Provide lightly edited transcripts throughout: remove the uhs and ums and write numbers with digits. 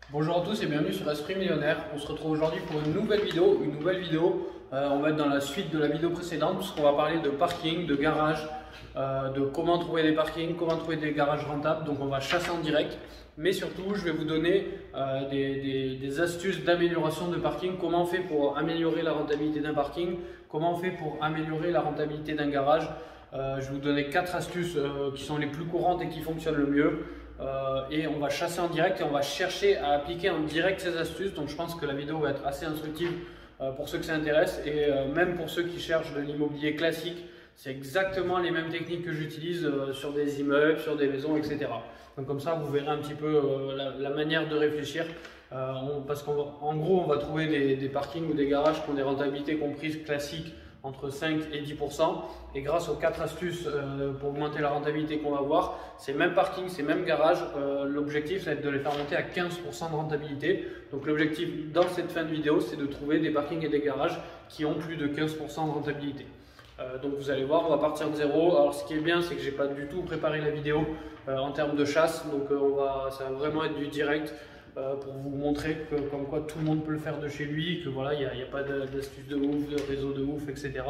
Bonjour à tous et bienvenue sur Esprit Millionnaire. On se retrouve aujourd'hui pour une nouvelle vidéo. On va être dans la suite de la vidéo précédente puisqu'on va parler de parking, de garage, de comment trouver des parkings, comment trouver des garages rentables. Donc on va chasser en direct. Mais surtout, je vais vous donner des astuces d'amélioration de parking. Comment on fait pour améliorer la rentabilité d'un parking, comment on fait pour améliorer la rentabilité d'un garage. Je vais vous donner 4 astuces qui sont les plus courantes et qui fonctionnent le mieux. Et on va chasser en direct et on va chercher à appliquer en direct ces astuces. Donc je pense que la vidéo va être assez instructive pour ceux que ça intéresse et même pour ceux qui cherchent de l'immobilier classique. C'est exactement les mêmes techniques que j'utilise sur des immeubles, sur des maisons, etc. Donc comme ça, vous verrez un petit peu la manière de réfléchir. Parce qu'en gros, on va trouver des parkings ou des garages qui ont des rentabilités comprises classiques entre 5 et 10%. Et grâce aux 4 astuces pour augmenter la rentabilité qu'on va voir, ces mêmes parkings, ces mêmes garages, l'objectif ça va être de les faire monter à 15% de rentabilité. Donc l'objectif dans cette fin de vidéo, c'est de trouver des parkings et des garages qui ont plus de 15% de rentabilité. Donc vous allez voir, on va partir de zéro. Alors ce qui est bien, c'est que j'ai pas du tout préparé la vidéo en termes de chasse. Donc ça va vraiment être du direct. Pour vous montrer que comme quoi tout le monde peut le faire de chez lui, que voilà, il n'y a pas d'astuces de ouf, de réseau de ouf, etc.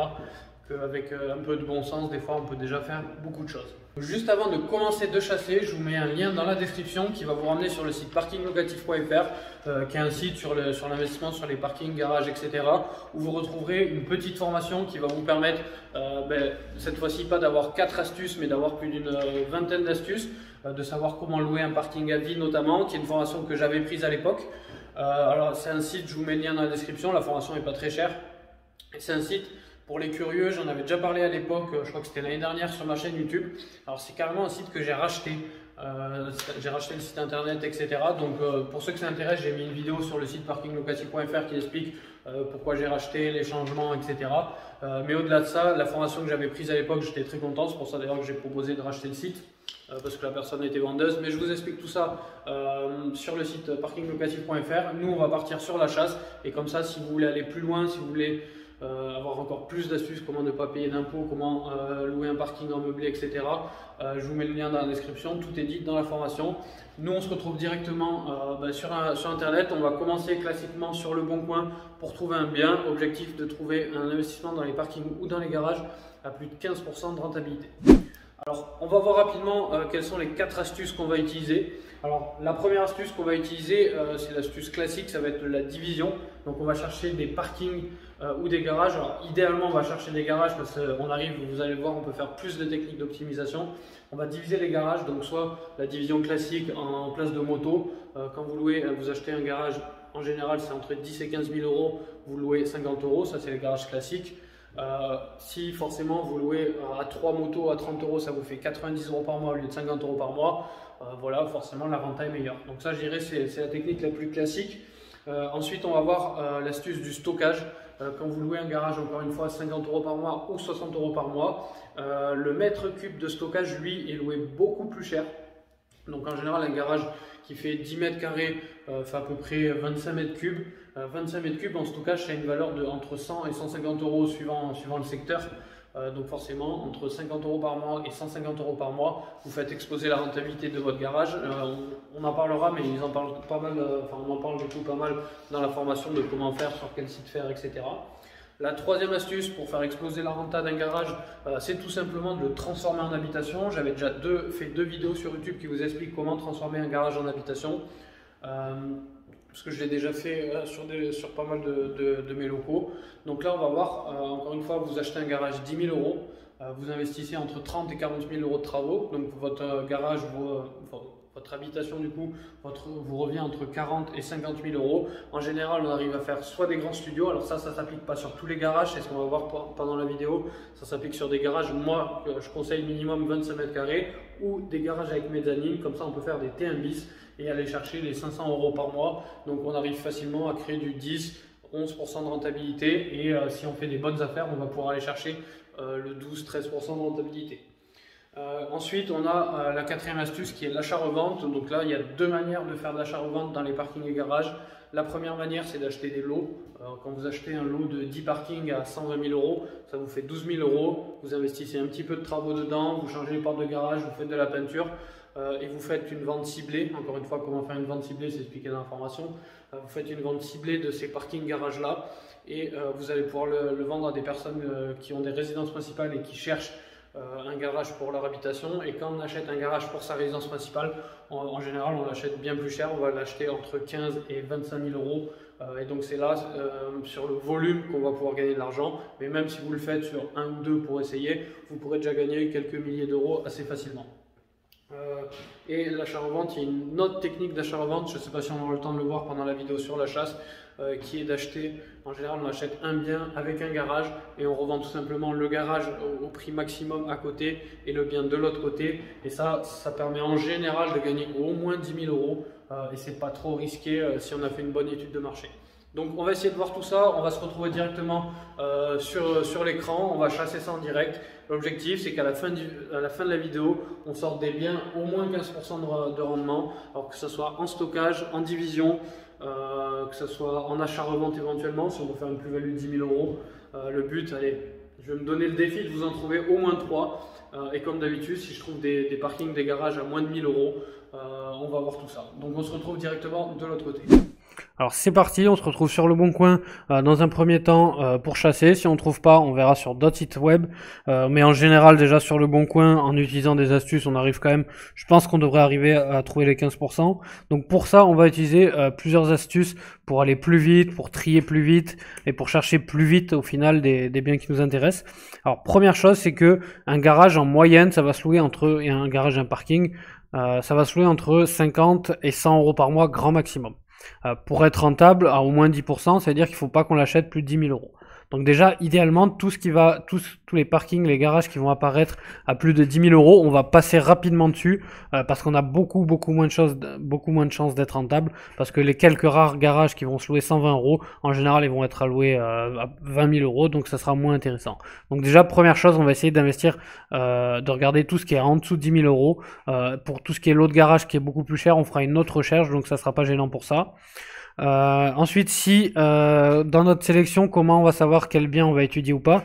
Qu'avec un peu de bon sens, des fois, on peut déjà faire beaucoup de choses. Juste avant de commencer de chasser, je vous mets un lien dans la description qui va vous ramener sur le site parkinglocatif.fr, qui est un site sur l'investissement, sur les parkings, garages, etc. où vous retrouverez une petite formation qui va vous permettre, cette fois-ci, pas d'avoir 4 astuces, mais d'avoir plus d'une vingtaine d'astuces, de savoir comment louer un parking à vie notamment, qui est une formation que j'avais prise à l'époque. Alors c'est un site, je vous mets le lien dans la description, la formation n'est pas très chère. C'est un site pour les curieux, j'en avais déjà parlé à l'époque, je crois que c'était l'année dernière sur ma chaîne YouTube. Alors c'est carrément un site que j'ai racheté. J'ai racheté le site internet, etc. Donc pour ceux que ça intéresse, j'ai mis une vidéo sur le site parkinglocatif.fr qui explique pourquoi j'ai racheté, les changements, etc. Mais au-delà de ça, la formation que j'avais prise à l'époque, j'étais très content. C'est pour ça d'ailleurs que j'ai proposé de racheter le site. Parce que la personne était vendeuse, mais je vous explique tout ça sur le site parkinglocatif.fr. Nous, on va partir sur la chasse, et comme ça, si vous voulez aller plus loin, si vous voulez avoir encore plus d'astuces, comment ne pas payer d'impôts, comment louer un parking en meublé, etc. Je vous mets le lien dans la description, tout est dit dans la formation. Nous, on se retrouve directement sur Internet. On va commencer classiquement sur Le Bon Coin pour trouver un bien. Objectif de trouver un investissement dans les parkings ou dans les garages à plus de 15% de rentabilité. Alors, on va voir rapidement quelles sont les 4 astuces qu'on va utiliser. Alors, la première astuce qu'on va utiliser, c'est l'astuce classique, ça va être la division. Donc, on va chercher des parkings ou des garages. Alors, idéalement, on va chercher des garages parce qu'on arrive, vous allez voir, on peut faire plus de techniques d'optimisation. On va diviser les garages, donc soit la division classique en place de moto. Quand vous louez, vous achetez un garage, en général, c'est entre 10 et 15 000 euros. Vous louez 50 euros, ça c'est les garages classiques. Si forcément vous louez à 3 motos à 30 euros, ça vous fait 90 euros par mois au lieu de 50 euros par mois, voilà, forcément la renta est meilleure. Donc ça, je dirais, c'est la technique la plus classique. Ensuite, on va voir l'astuce du stockage. Quand vous louez un garage, encore une fois, 50 euros par mois ou 60 euros par mois, le mètre cube de stockage, lui, est loué beaucoup plus cher. Donc en général, un garage qui fait 10 mètres carrés fait à peu près 25 mètres cubes. 25 mètres cubes en stockage, ça a une valeur de entre 100 et 150 euros suivant le secteur. Donc forcément, entre 50 euros par mois et 150 euros par mois, vous faites exploser la rentabilité de votre garage. On en parlera, mais ils en parlent pas mal, on en parle du coup pas mal dans la formation de comment faire, sur quel site faire, etc. La troisième astuce pour faire exploser la renta d'un garage, c'est tout simplement de le transformer en habitation. J'avais déjà fait 2 vidéos sur YouTube qui vous expliquent comment transformer un garage en habitation. Parce que je l'ai déjà fait sur pas mal de mes locaux. Donc là, on va voir, encore une fois, vous achetez un garage 10 000 euros, vous investissez entre 30 et 40 000 euros de travaux. Donc votre garage, votre habitation du coup, vous revient entre 40 et 50 000 euros. En général, on arrive à faire soit des grands studios, alors ça s'applique pas sur tous les garages, c'est ce qu'on va voir pendant la vidéo. Ça s'applique sur des garages, moi je conseille minimum 25 mètres carrés, ou des garages avec mezzanine, comme ça on peut faire des T1 bis et aller chercher les 500 euros par mois. Donc on arrive facilement à créer du 10-11% de rentabilité, et si on fait des bonnes affaires, on va pouvoir aller chercher le 12-13% de rentabilité. Ensuite, on a la quatrième astuce qui est l'achat-revente. Donc là, il y a 2 manières de faire de l'achat-revente dans les parkings et garages. La première manière, c'est d'acheter des lots. Quand vous achetez un lot de 10 parkings à 120 000 euros, ça vous fait 12 000 euros. Vous investissez un petit peu de travaux dedans, vous changez les portes de garage, vous faites de la peinture. et vous faites une vente ciblée. Encore une fois, comment faire une vente ciblée, c'est expliqué dans l'information. Vous faites une vente ciblée de ces parkings garages là et vous allez pouvoir le vendre à des personnes qui ont des résidences principales et qui cherchent un garage pour leur habitation. Et quand on achète un garage pour sa résidence principale, en général on l'achète bien plus cher, on va l'acheter entre 15 et 25 000 euros. Et donc c'est là sur le volume qu'on va pouvoir gagner de l'argent. Mais même si vous le faites sur un ou deux pour essayer, vous pourrez déjà gagner quelques milliers d'euros assez facilement. Et l'achat-revente, il y a une autre technique d'achat-revente, je ne sais pas si on aura le temps de le voir pendant la vidéo sur la chasse, qui est d'acheter, en général on achète un bien avec un garage et on revend tout simplement le garage au prix maximum à côté et le bien de l'autre côté, et ça permet en général de gagner au moins 10 000 euros et c'est pas trop risqué si on a fait une bonne étude de marché. Donc on va essayer de voir tout ça, on va se retrouver directement sur l'écran, on va chasser ça en direct. L'objectif c'est qu'à la fin de la vidéo, on sorte des biens au moins 15% de rendement, alors que ce soit en stockage, en division, que ce soit en achat-revente éventuellement, si on veut faire une plus-value de 10 000 euros. Le but, allez, je vais me donner le défi de vous en trouver au moins 3. Et comme d'habitude, si je trouve des parkings, des garages à moins de 1 000 euros, on va voir tout ça. Donc on se retrouve directement de l'autre côté. Alors c'est parti, on se retrouve sur Le Bon Coin dans un premier temps pour chasser. Si on ne trouve pas, on verra sur d'autres sites web. Mais en général, déjà sur Le Bon Coin, en utilisant des astuces, on arrive quand même, je pense qu'on devrait arriver à trouver les 15%. Donc pour ça, on va utiliser plusieurs astuces pour aller plus vite, pour trier plus vite et pour chercher plus vite au final des biens qui nous intéressent. Alors première chose, c'est que un garage en moyenne, ça va se louer entre, et un garage, un parking, ça va se louer entre 50 et 100 euros par mois, grand maximum. Pour être rentable à au moins 10%, ça veut dire qu'il ne faut pas qu'on l'achète plus de 10 000 euros. Donc déjà, idéalement, tous les parkings, les garages qui vont apparaître à plus de 10 000 euros, on va passer rapidement dessus parce qu'on a beaucoup moins de chances d'être rentable, parce que les quelques rares garages qui vont se louer 120 euros, en général, ils vont être alloués à 20 000 euros, donc ça sera moins intéressant. Donc déjà, première chose, on va essayer d'investir, de regarder tout ce qui est en dessous de 10 000 euros. Pour tout ce qui est l'autre garage qui est beaucoup plus cher, on fera une autre recherche, donc ça sera pas gênant pour ça. Ensuite, si dans notre sélection, comment on va savoir quel bien on va étudier ou pas?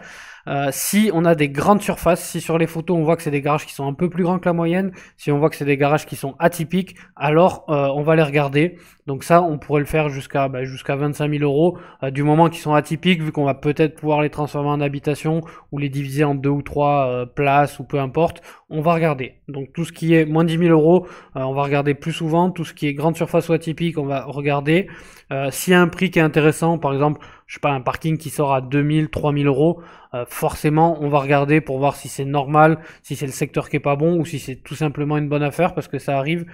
Si on a des grandes surfaces, si sur les photos on voit que c'est des garages qui sont un peu plus grands que la moyenne, si on voit que c'est des garages qui sont atypiques, alors on va les regarder. Donc ça, on pourrait le faire jusqu'à 25 000 euros, du moment qu'ils sont atypiques, vu qu'on va peut-être pouvoir les transformer en habitation ou les diviser en 2 ou 3 places ou peu importe, on va regarder. Donc tout ce qui est moins de 10 000 euros, on va regarder plus souvent. Tout ce qui est grande surface ou atypique, on va regarder. S'il y a un prix qui est intéressant, par exemple, je sais pas, un parking qui sort à 2 000, 3 000 euros, forcément, on va regarder pour voir si c'est normal, si c'est le secteur qui est pas bon ou si c'est tout simplement une bonne affaire, parce que ça arrive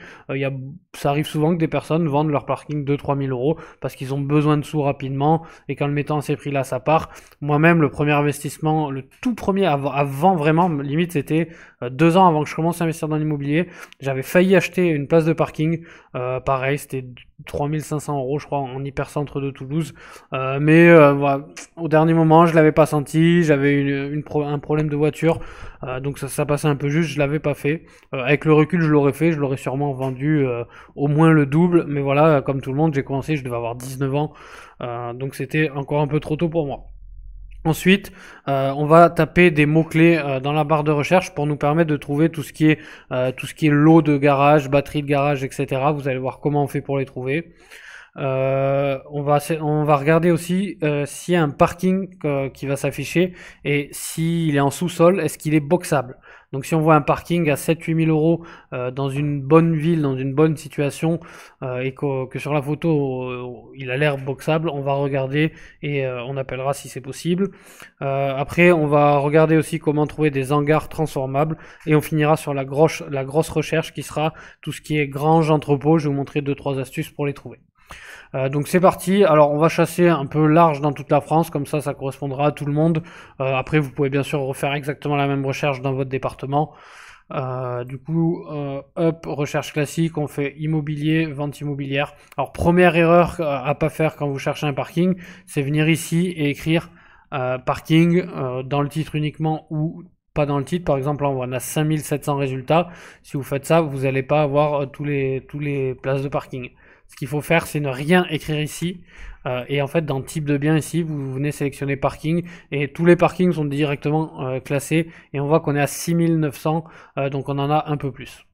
souvent que des personnes vendent leur parking 2-3 000 euros parce qu'ils ont besoin de sous rapidement et qu'en le mettant à ces prix-là, ça part. Moi-même, le premier investissement, le tout premier avant vraiment, limite c'était 2 ans avant que je commence à investir dans l'immobilier, j'avais failli acheter une place de parking, pareil, c'était 3 500 euros je crois en hypercentre de Toulouse, mais voilà, au dernier moment je l'avais pas senti, j'avais un problème de voiture, donc ça passait un peu juste, je l'avais pas fait. Avec le recul je l'aurais fait, je l'aurais sûrement vendu au moins le double, mais voilà, comme tout le monde, j'ai commencé, je devais avoir 19 ans, donc c'était encore un peu trop tôt pour moi. Ensuite, on va taper des mots-clés dans la barre de recherche pour nous permettre de trouver tout ce qui est lot de garage, batterie de garage, etc. Vous allez voir comment on fait pour les trouver. On va regarder aussi s'il y a un parking qui va s'afficher et s'il est en sous-sol, est-ce qu'il est boxable. Donc si on voit un parking à 7-8 000 euros dans une bonne ville, dans une bonne situation et que sur la photo il a l'air boxable, on va regarder et on appellera si c'est possible. Après on va regarder aussi comment trouver des hangars transformables et on finira sur la grosse recherche qui sera tout ce qui est grange, entrepôt. Je vais vous montrer 2-3 astuces pour les trouver. Donc c'est parti. Alors on va chasser un peu large dans toute la France, comme ça correspondra à tout le monde. Après vous pouvez bien sûr refaire exactement la même recherche dans votre département. Du coup, recherche classique, on fait immobilier, vente immobilière. Alors première erreur à pas faire quand vous cherchez un parking, c'est venir ici et écrire parking dans le titre uniquement ou pas dans le titre. Par exemple là on a 5700 résultats. Si vous faites ça, vous n'allez pas avoir tous les places de parking. Ce qu'il faut faire, c'est ne rien écrire ici. Et en fait, dans type de bien ici, vous venez sélectionner parking. Et tous les parkings sont directement classés. Et on voit qu'on est à 6900. Donc on en a un peu plus.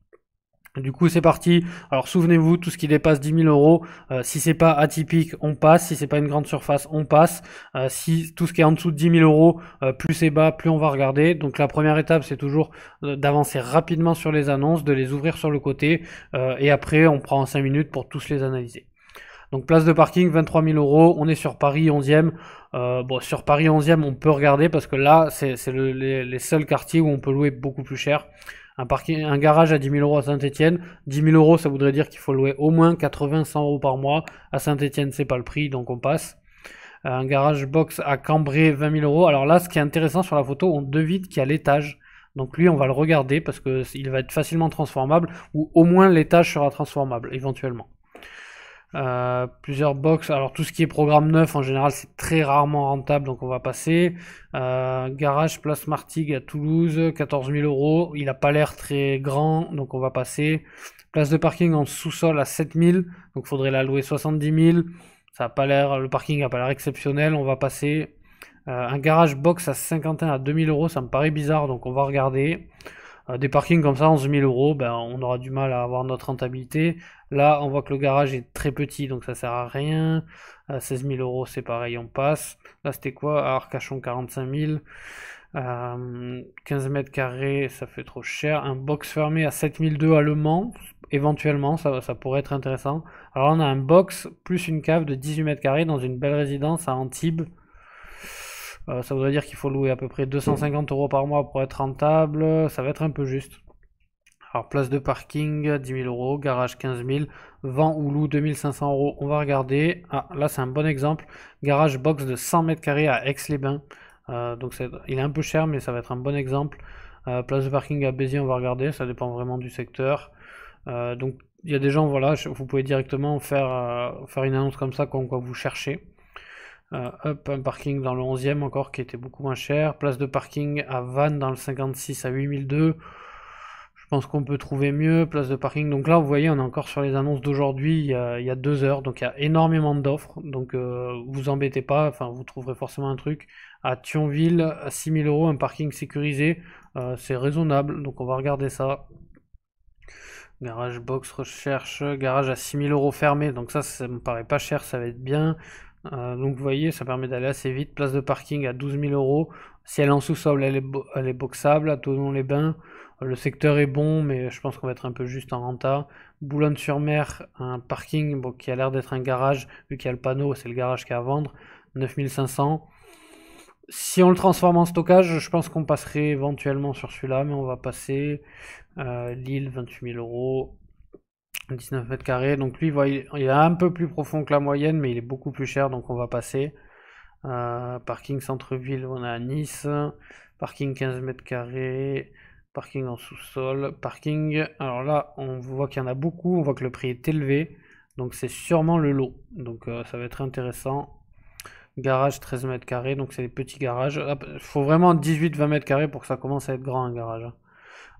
Du coup, c'est parti. Alors, souvenez-vous, tout ce qui dépasse 10 000 euros, si c'est pas atypique, on passe. Si c'est pas une grande surface, on passe. Si tout ce qui est en dessous de 10 000 euros, plus c'est bas, plus on va regarder. Donc, la première étape, c'est toujours d'avancer rapidement sur les annonces, de les ouvrir sur le côté, et après, on prend 5 minutes pour tous les analyser. Donc, place de parking, 23 000 euros. On est sur Paris 11e. Bon, sur Paris 11e, on peut regarder parce que là, c'est les seuls quartiers où on peut louer beaucoup plus cher. Un garage à 10 000 euros à Saint-Etienne, 10 000 euros, ça voudrait dire qu'il faut louer au moins 80-100 euros par mois. À Saint-Etienne, c'est pas le prix, donc on passe. Un garage box à Cambrai, 20 000 euros. Alors là, ce qui est intéressant sur la photo, on devine qu'il y a l'étage. Donc lui, on va le regarder parce que il va être facilement transformable, ou au moins l'étage sera transformable, éventuellement. Plusieurs box. Alors tout ce qui est programme neuf en général c'est très rarement rentable, donc on va passer. Garage place Martigues à Toulouse, 14 000 euros. Il a pas l'air très grand, donc on va passer. Place de parking en sous-sol à 7 000, donc faudrait la louer 70 000. Ça a pas l'air, le parking a pas l'air exceptionnel, on va passer. Un garage box à Saint-Quentin à 2 000 euros, ça me paraît bizarre, donc on va regarder. Des parkings comme ça, 11 000 euros, ben, on aura du mal à avoir notre rentabilité. Là, on voit que le garage est très petit, donc ça sert à rien. 16 000 euros, c'est pareil, on passe. Là, c'était quoi? Arcachon, 45 000. 15 mètres carrés, ça fait trop cher. Un box fermé à 7002 à Le Mans, éventuellement, ça pourrait être intéressant. Alors là, on a un box plus une cave de 18 mètres carrés dans une belle résidence à Antibes. Ça voudrait dire qu'il faut louer à peu près 250 euros par mois pour être rentable. Ça va être un peu juste. Alors, place de parking, 10 000 euros. Garage, 15 000. Vend ou loue, 2500 euros. On va regarder. Ah, là, c'est un bon exemple. Garage box de 100 mètres carrés à Aix-les-Bains. Donc, il est un peu cher, mais ça va être un bon exemple. Place de parking à Béziers, on va regarder. Ça dépend vraiment du secteur. Donc, il y a des gens, voilà, vous pouvez directement faire une annonce comme ça, comme quoi vous cherchez. Un parking dans le 11e encore qui était beaucoup moins cher. Place de parking à Vannes dans le 56 à 8002. Je pense qu'on peut trouver mieux. Place de parking. Donc là, vous voyez, on est encore sur les annonces d'aujourd'hui, il y a 2 heures. Donc il y a énormément d'offres. Donc vous embêtez pas. Enfin, vous trouverez forcément un truc. À Thionville, à 6 000 euros, un parking sécurisé. C'est raisonnable. Donc on va regarder ça. Garage box recherche. Garage à 6 000 euros fermé. Donc ça me paraît pas cher. Ça va être bien. Donc vous voyez, ça permet d'aller assez vite. Place de parking à 12 000 euros. Si elle est en sous-sol, elle est boxable. À Thonon-les-Bains, le secteur est bon, mais je pense qu'on va être un peu juste en renta. Boulogne-sur-Mer, un parking qui a l'air d'être un garage, vu qu'il y a le panneau, c'est le garage qui est à vendre. 9 500. Si on le transforme en stockage, je pense qu'on passerait éventuellement sur celui-là, mais on va passer. Lille, 28 000 euros. 19 mètres carrés, donc lui il est un peu plus profond que la moyenne, mais il est beaucoup plus cher, donc on va passer. Parking centre-ville, on a à Nice. Parking 15 mètres carrés. Parking en sous-sol. Parking, alors là on voit qu'il y en a beaucoup, on voit que le prix est élevé, donc c'est sûrement le lot, donc ça va être intéressant. Garage 13 mètres carrés, donc c'est des petits garages. Il faut vraiment 18-20 mètres carrés pour que ça commence à être grand un garage.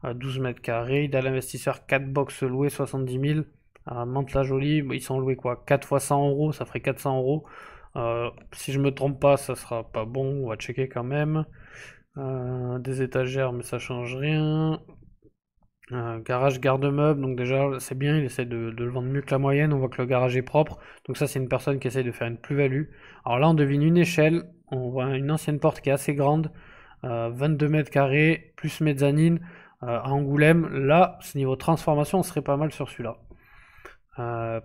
12 mètres carrés, idéal investisseur, 4 box louées, 70 000. À Mantes-la-Jolie, ils sont loués quoi? 4 fois 100 euros, ça ferait 400 euros. Si je me trompe pas, ça sera pas bon, on va checker quand même. Des étagères, mais ça change rien. Garage garde-meuble, donc déjà c'est bien, il essaie de le vendre mieux que la moyenne, on voit que le garage est propre, donc ça c'est une personne qui essaie de faire une plus-value. Alors là on devine une échelle, on voit une ancienne porte qui est assez grande, 22 mètres carrés, plus mezzanine, à Angoulême. Là, ce niveau transformation, on serait pas mal sur celui-là.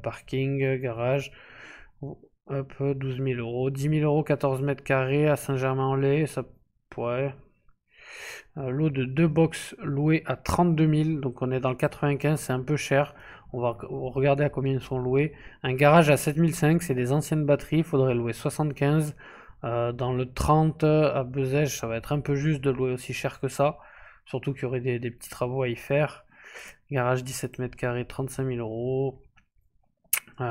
Parking, garage, hop, 12 000 euros, 10 000 euros, 14 mètres carrés à Saint-Germain-en-Laye, ça pourrait. Lot de 2 box louées à 32 000, donc on est dans le 95, c'est un peu cher. On va regarder à combien ils sont loués. Un garage à 7005, c'est des anciennes batteries, il faudrait louer 75. Dans le 30 à Bezège, ça va être un peu juste de louer aussi cher que ça. Surtout qu'il y aurait des petits travaux à y faire. Garage 17 mètres carrés, 35 000 euros.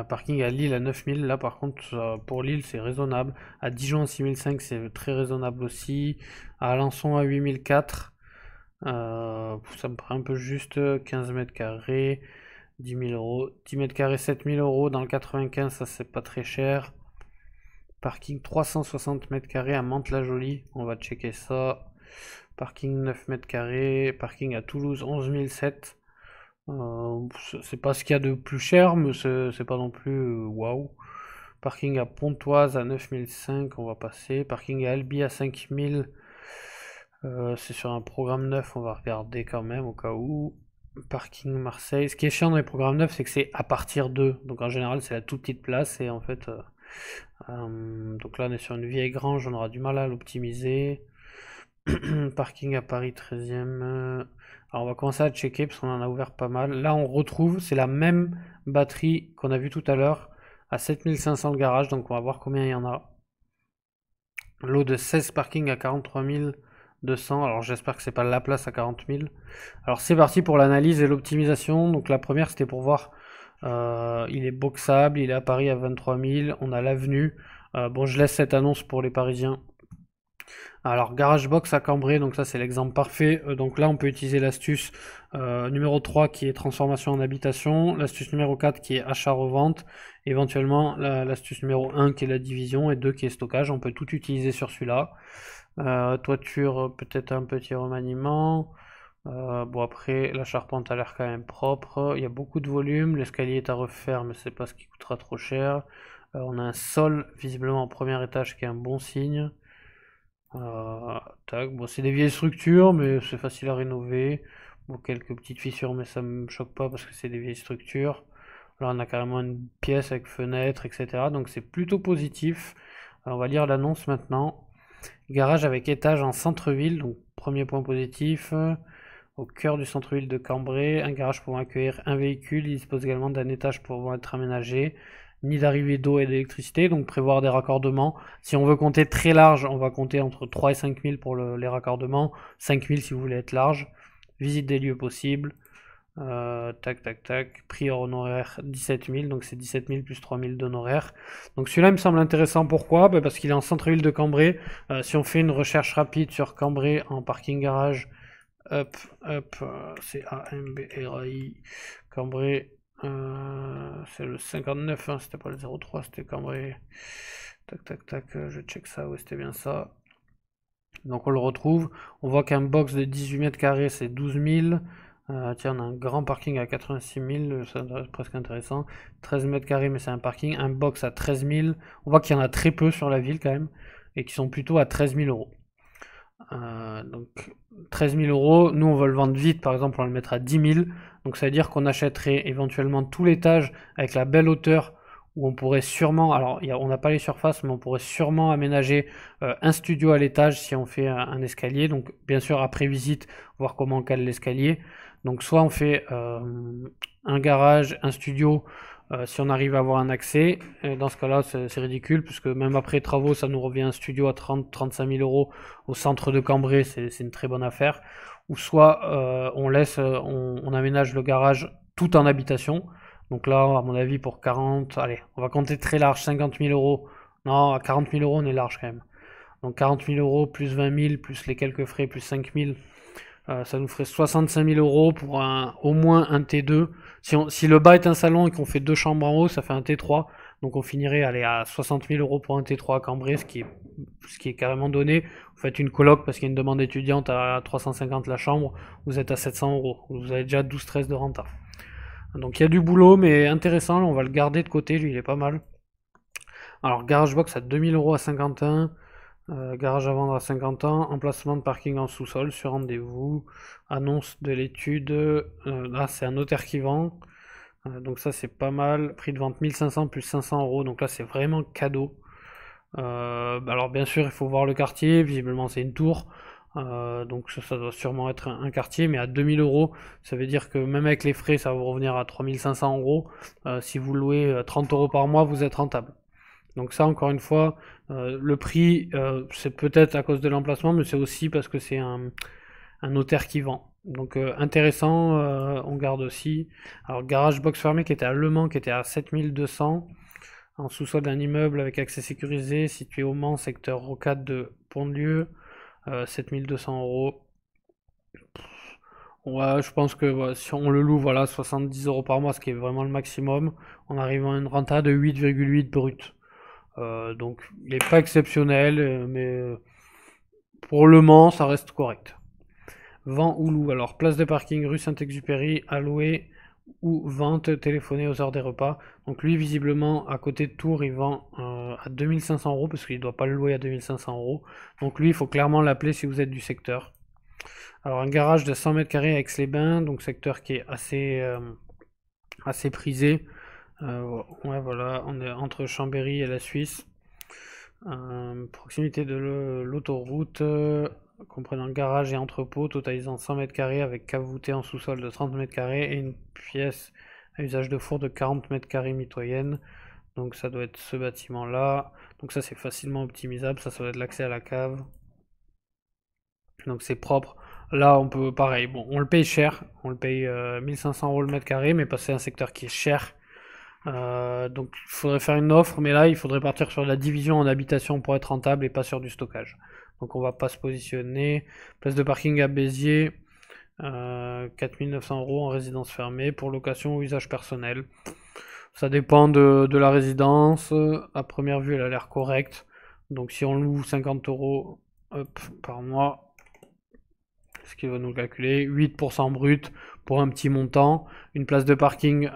Parking à Lille à 9 000. Là, par contre, pour Lille, c'est raisonnable. À Dijon à 6 500, c'est très raisonnable aussi. À Alençon à 8 400. Ça me paraît un peu juste. 15 mètres carrés, 10 000 euros. 10 mètres carrés, 7 000 euros. Dans le 95, ça, c'est pas très cher. Parking 360 mètres carrés à Mantes-la-Jolie. On va checker ça. Parking 9 mètres carrés. Parking à Toulouse 11 700. C'est pas ce qu'il y a de plus cher, mais c'est pas non plus waouh. Parking à Pontoise à 9005, on va passer. Parking à Albi à 5000. C'est sur un programme neuf, on va regarder quand même au cas où. Parking Marseille. Ce qui est chiant dans les programmes neufs, c'est que c'est à partir de. Donc en général, c'est la toute petite place. Et en fait, donc là, on est sur une vieille grange, on aura du mal à l'optimiser. Parking à Paris 13e. Alors on va commencer à checker parce qu'on en a ouvert pas mal. Là, on retrouve, c'est la même batterie qu'on a vu tout à l'heure à 7500 le garage. Donc on va voir combien il y en a. Lot de 16 parkings à 43 200. Alors j'espère que c'est pas la place à 40 000. Alors c'est parti pour l'analyse et l'optimisation. Donc la première c'était pour voir, il est boxable, il est à Paris à 23 000, on a l'avenue. Bon, je laisse cette annonce pour les Parisiens. Alors garage box à Cambrai, donc ça c'est l'exemple parfait. Donc là on peut utiliser l'astuce numéro 3 qui est transformation en habitation, l'astuce numéro 4 qui est achat-revente, éventuellement l'astuce numéro 1 qui est la division et 2 qui est stockage. On peut tout utiliser sur celui-là. Toiture, peut-être un petit remaniement. Bon, après la charpente a l'air quand même propre, il y a beaucoup de volume, l'escalier est à refaire mais c'est pas ce qui coûtera trop cher. On a un sol visiblement en premier étage qui est un bon signe. Tac. Bon, c'est des vieilles structures, mais c'est facile à rénover. Bon, quelques petites fissures, mais ça me choque pas parce que c'est des vieilles structures. Là, on a carrément une pièce avec fenêtre, etc. Donc, c'est plutôt positif. Alors, on va lire l'annonce maintenant. Garage avec étage en centre-ville, donc premier point positif. Au cœur du centre-ville de Cambrai, un garage pouvant accueillir un véhicule. Il dispose également d'un étage pouvant être aménagé, ni d'arrivée d'eau et d'électricité, donc prévoir des raccordements. Si on veut compter très large, on va compter entre 3 et 5 000 pour les raccordements, 5 000 si vous voulez être large. Visite des lieux possibles. Tac, tac, tac. Prix hors honoraire 17 000, donc c'est 17 000 plus 3 000 d'honoraires. Donc celui-là me semble intéressant. Pourquoi? Parce qu'il est en centre-ville de Cambrai. Si on fait une recherche rapide sur Cambrai en parking garage, hop, hop, C-A-M-B-R-A-I, Cambrai, c'est le 59, hein, c'était pas le 03, c'était Cambrai. Tac, tac, tac, je check ça, ouais, c'était bien ça. Donc on le retrouve. On voit qu'un box de 18 mètres carrés, c'est 12 000. Tiens, on a un grand parking à 86 000, c'est presque intéressant. 13 mètres carrés, mais c'est un parking. Un box à 13 000. On voit qu'il y en a très peu sur la ville quand même, et qui sont plutôt à 13 000 euros. Donc 13 000 euros, nous on va le vendre vite, par exemple on va le mettre à 10 000, donc ça veut dire qu'on achèterait éventuellement tout l'étage avec la belle hauteur où on pourrait sûrement, alors on n'a pas les surfaces, mais on pourrait sûrement aménager un studio à l'étage si on fait un escalier, donc bien sûr après visite, voir comment on cale l'escalier, donc soit on fait un garage, un studio, si on arrive à avoir un accès, dans ce cas-là, c'est ridicule, puisque même après travaux, ça nous revient un studio à 30-35 000 euros au centre de Cambrai, c'est une très bonne affaire. Ou soit on aménage le garage tout en habitation. Donc là, à mon avis, pour 40, allez, on va compter très large, 50 000 euros. Non, à 40 000 euros, on est large quand même. Donc 40 000 euros plus 20 000, plus les quelques frais, plus 5 000. Ça nous ferait 65 000 euros pour au moins un T2. Si le bas est un salon et qu'on fait 2 chambres en haut, ça fait un T3. Donc on finirait à 60 000 euros pour un T3 à Cambrai, ce qui est carrément donné. Vous faites une coloc parce qu'il y a une demande étudiante à 350 la chambre, vous êtes à 700 euros. Vous avez déjà 12-13 de renta. Donc il y a du boulot, mais intéressant. On va le garder de côté, lui il est pas mal. Alors garage box à 2000 euros à Saint-Quentin. Garage à vendre à 50 ans, emplacement de parking en sous-sol sur rendez-vous, annonce de l'étude, là c'est un notaire qui vend, donc ça c'est pas mal, prix de vente 1500 plus 500 euros, donc là c'est vraiment cadeau. Alors bien sûr il faut voir le quartier, visiblement c'est une tour, donc ça doit sûrement être un quartier, mais à 2000 euros, ça veut dire que même avec les frais ça va vous revenir à 3500 euros, si vous louez 30 euros par mois vous êtes rentable. Donc ça, encore une fois, le prix, c'est peut-être à cause de l'emplacement, mais c'est aussi parce que c'est un notaire qui vend. Donc intéressant, on garde aussi. Alors garage box fermé qui était à Le Mans, qui était à 7200, en sous-sol d'un immeuble avec accès sécurisé, situé au Mans, secteur rocade de Pont-de-Lieu, 7200 euros. Ouais, je pense que ouais, si on le loue, voilà, 70 euros par mois, ce qui est vraiment le maximum, on arrive à une renta de 8,8 brut. Donc il n'est pas exceptionnel, mais pour Le Mans, ça reste correct. Vent ou loue. Alors, place de parking rue Saint-Exupéry, à louer ou vente téléphonée aux heures des repas. Donc lui, visiblement, à côté de Tours, il vend à 2500 euros parce qu'il ne doit pas le louer à 2500 euros. Donc lui, il faut clairement l'appeler si vous êtes du secteur. Alors un garage de 100 mètres carrés à Aix-les-Bains, donc secteur qui est assez prisé. Ouais, voilà, on est entre Chambéry et la Suisse. Proximité de l'autoroute, comprenant garage et entrepôt, totalisant 100 mètres carrés avec cave voûtée en sous-sol de 30 mètres carrés et une pièce à usage de four de 40 mètres carrés mitoyenne. Donc ça doit être ce bâtiment-là. Donc ça c'est facilement optimisable, ça doit être l'accès à la cave. Donc c'est propre. Là on peut, pareil, bon, on le paye cher, on le paye 1500 euros le mètre carré, mais parce que c'est un secteur qui est cher. Donc il faudrait faire une offre, mais là il faudrait partir sur la division en habitation pour être rentable et pas sur du stockage. Donc on va pas se positionner. Place de parking à Béziers, 4900 euros en résidence fermée pour location ou usage personnel. Ça dépend de la résidence. À première vue elle a l'air correcte. Donc si on loue 50 euros par mois, ce qu'il va nous calculer, 8% brut pour un petit montant. Une place de parking,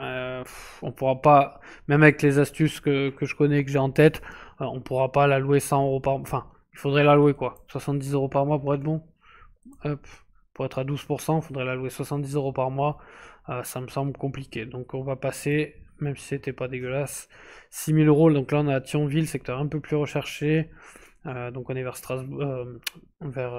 on pourra pas, même avec les astuces que je connais, que j'ai en tête, on pourra pas la louer 100 euros par mois. Enfin, il faudrait la louer quoi, 70 euros par mois pour être bon. Hop. Pour être à 12%, il faudrait la louer 70 euros par mois. Ça me semble compliqué. Donc on va passer, même si c'était pas dégueulasse, 6000 euros. Donc là on est à Thionville, secteur un peu plus recherché. Donc on est vers Strasbourg, vers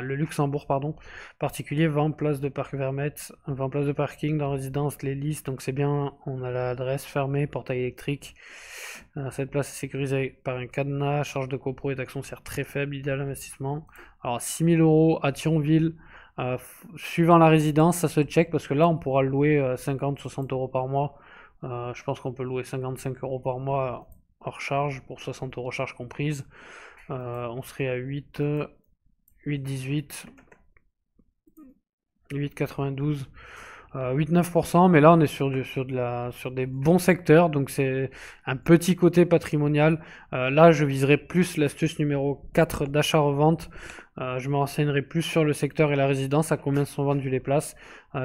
le Luxembourg, pardon. Particulier 20 places de parc Vermette, 20 places de parking dans résidence, les listes. Donc c'est bien, on a l'adresse fermée, portail électrique. Cette place est sécurisée par un cadenas, charge de copro et taxe foncière très faible, idéal investissement. Alors 6000 euros à Thionville. Suivant la résidence, ça se check parce que là on pourra le louer 50-60 euros par mois. Je pense qu'on peut louer 55 euros par mois hors charge, pour 60 euros charge comprise. On serait à 8,18, 8,92, 8-9%, mais là on est sur des bons secteurs, donc c'est un petit côté patrimonial. Là je viserai plus l'astuce numéro 4 d'achat-revente. Je me renseignerai plus sur le secteur et la résidence, à combien sont vendues les places.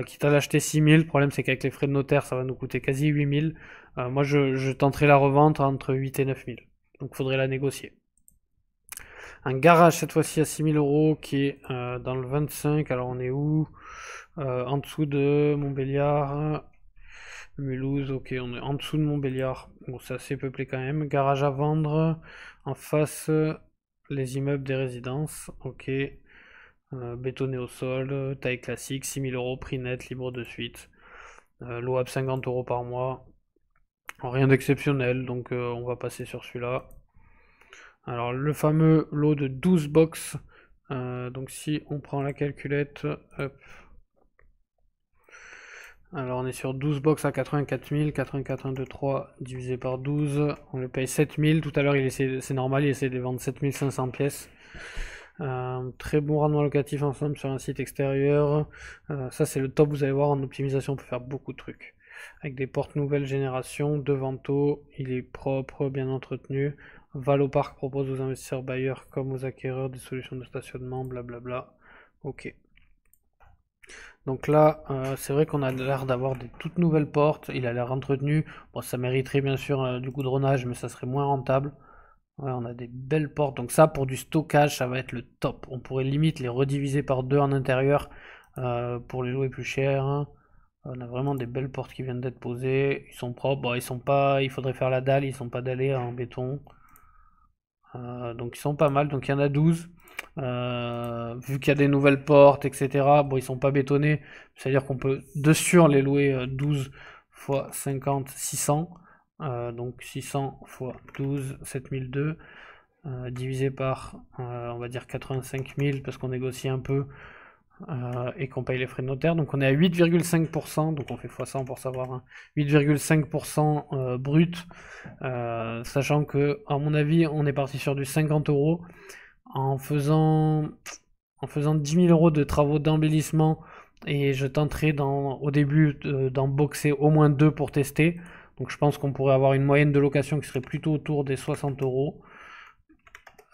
Quitte à l'acheter 6000, le problème c'est qu'avec les frais de notaire ça va nous coûter quasi 8000. Moi je tenterai la revente entre 8 et 9000, donc il faudrait la négocier. Un garage cette fois-ci à 6000 euros qui est dans le 25, alors on est où? En dessous de Montbéliard, Mulhouse, ok, on est en dessous de Montbéliard, bon c'est assez peuplé quand même. Garage à vendre, en face les immeubles des résidences, ok. Bétonné au sol, taille classique, 6000 euros, prix net, libre de suite. Louable 50 euros par mois. Rien d'exceptionnel, donc on va passer sur celui-là. Alors le fameux lot de 12 box, donc si on prend la calculette, hop. Alors on est sur 12 box à 84 000, 84 1, 2, 3 divisé par 12, on le paye 7 000, tout à l'heure c'est normal, il essaie de vendre 7 500 pièces. Très bon rendement locatif ensemble sur un site extérieur, ça c'est le top, vous allez voir en optimisation on peut faire beaucoup de trucs. Avec des portes nouvelle génération, 2 vantaux, il est propre, bien entretenu. Valopark propose aux investisseurs bailleurs comme aux acquéreurs des solutions de stationnement, blablabla. Ok. Donc là, c'est vrai qu'on a l'air d'avoir des toutes nouvelles portes, il a l'air entretenu. Bon, ça mériterait bien sûr du goudronnage, mais ça serait moins rentable. Ouais, on a des belles portes, donc ça pour du stockage, ça va être le top. On pourrait limite les rediviser par 2 en intérieur pour les louer plus cher. On a vraiment des belles portes qui viennent d'être posées. Ils sont propres. Bon, ils sont pas. Il faudrait faire la dalle. Ils sont pas dallés en béton. Donc ils sont pas mal. Donc il y en a 12. Vu qu'il y a des nouvelles portes, etc. Bon, ils sont pas bétonnés. C'est-à-dire qu'on peut de sûr les louer 12 fois 50, 600. Donc 600 fois 12, 7002. Divisé par, on va dire 85 000 parce qu'on négocie un peu. Et qu'on paye les frais de notaire, donc on est à 8,5%, donc on fait x100 pour savoir, hein. 8,5% brut, sachant que à mon avis on est parti sur du 50 euros en faisant 10 000 euros de travaux d'embellissement, et je tenterai au début d'en boxer au moins 2 pour tester, donc je pense qu'on pourrait avoir une moyenne de location qui serait plutôt autour des 60 euros.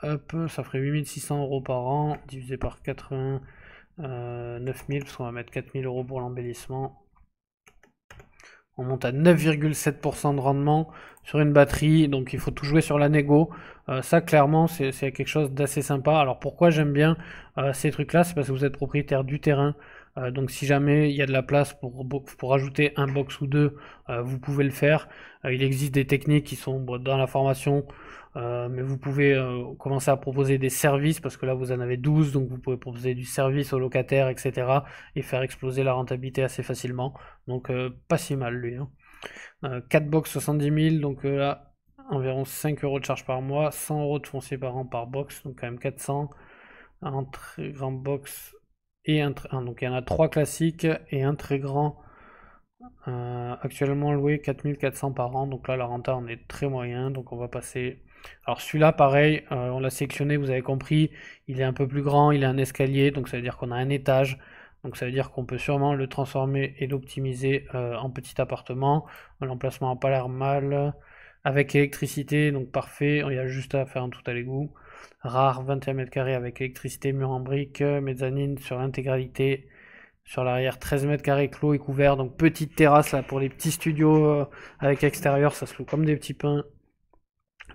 Hop, ça ferait 8600 euros par an, divisé par 80. 9000 parce qu'on va mettre 4000 € pour l'embellissement. On monte à 9,7% de rendement sur une batterie, donc il faut tout jouer sur la négo. Ça clairement c'est quelque chose d'assez sympa. Alors pourquoi j'aime bien ces trucs là, c'est parce que vous êtes propriétaire du terrain. Donc si jamais il y a de la place pour ajouter un box ou deux, vous pouvez le faire. Il existe des techniques qui sont dans la formation, mais vous pouvez commencer à proposer des services, parce que là vous en avez 12, donc vous pouvez proposer du service aux locataires, etc. et faire exploser la rentabilité assez facilement. Donc pas si mal lui, hein. 4 box 70 000, donc là environ 5 € de charge par mois, 100 € de foncier par an par box, donc quand même 400. Un très grand box et donc il y en a 3 classiques et un très grand, actuellement loué 4400 par an, donc là la renta on est très moyen, donc on va passer. Alors celui-là pareil, on l'a sélectionné, vous avez compris, il est un peu plus grand, il a un escalier, donc ça veut dire qu'on a un étage, donc ça veut dire qu'on peut sûrement le transformer et l'optimiser en petit appartement. L'emplacement n'a pas l'air mal, avec électricité, donc parfait, il y a juste à faire un tout à l'égout. Rare, 21 mètres carrés avec électricité, mur en briques, mezzanine sur l'intégralité. Sur l'arrière, 13 mètres carrés clos et couvert, donc petite terrasse là pour les petits studios avec extérieur, ça se loue comme des petits pains.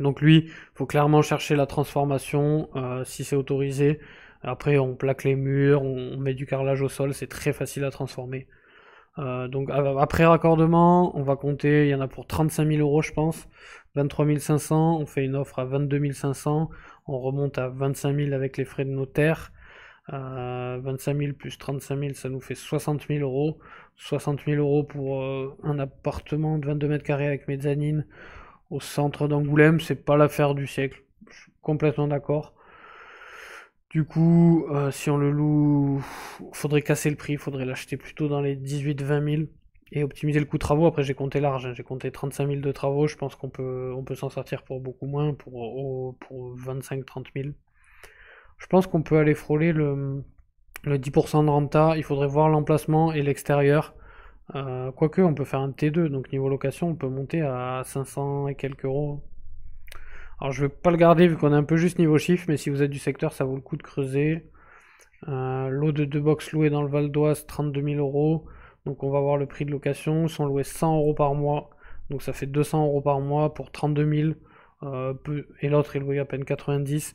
Donc lui, faut clairement chercher la transformation si c'est autorisé. Après, on plaque les murs, on met du carrelage au sol, c'est très facile à transformer. Donc après raccordement, on va compter, il y en a pour 35 000 € je pense, 23 500, on fait une offre à 22 500, on remonte à 25 000 avec les frais de notaire. 25 000 plus 35 000, ça nous fait 60 000 €. 60 000 € pour un appartement de 22 mètres carrés avec mezzanine au centre d'Angoulême, c'est pas l'affaire du siècle. Je suis complètement d'accord. Du coup, si on le loue, faudrait casser le prix, faudrait l'acheter plutôt dans les 18-20 000 et optimiser le coût de travaux. Après, j'ai compté large, hein. J'ai compté 35 000 de travaux. Je pense qu'on peut s'en sortir pour beaucoup moins, pour 25-30 000. Je pense qu'on peut aller frôler le 10% de renta. Il faudrait voir l'emplacement et l'extérieur. Quoique, on peut faire un T2, donc niveau location, on peut monter à 500 et quelques euros. Alors, je vais pas le garder vu qu'on est un peu juste niveau chiffre, mais si vous êtes du secteur, ça vaut le coup de creuser. Lot de 2 box louées dans le Val d'Oise, 32 000 €. Donc, on va voir le prix de location. Ils sont loués 100 € par mois. Donc, ça fait 200 € par mois pour 32 000. Et l'autre est loué à peine 90.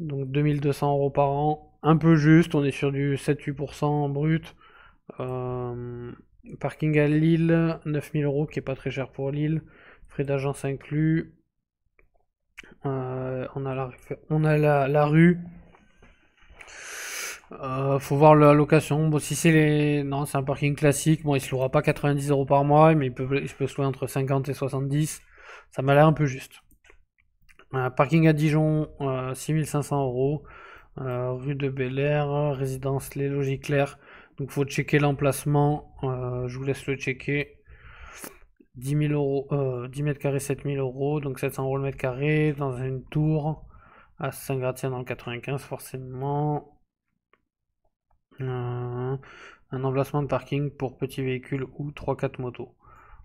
Donc 2200 € par an, un peu juste, on est sur du 7-8% brut. Parking à Lille, 9000 € qui est pas très cher pour Lille, frais d'agence inclus. On a la rue. Faut voir la location. Bon, si c'est non, c'est un parking classique. Bon, il se louera pas 90 € par mois, mais il peut se louer entre 50 et 70. Ça m'a l'air un peu juste. Parking à Dijon, 6500 €. Rue de Bel Air, résidence Les Logis Clairs. Donc faut checker l'emplacement. Je vous laisse le checker. 10 000 €, 10 mètres carrés, 7000 €, donc 700 € le mètre carré, dans une tour à Saint-Gratien dans le 95 forcément. Un emplacement de parking pour petits véhicules ou 3-4 motos.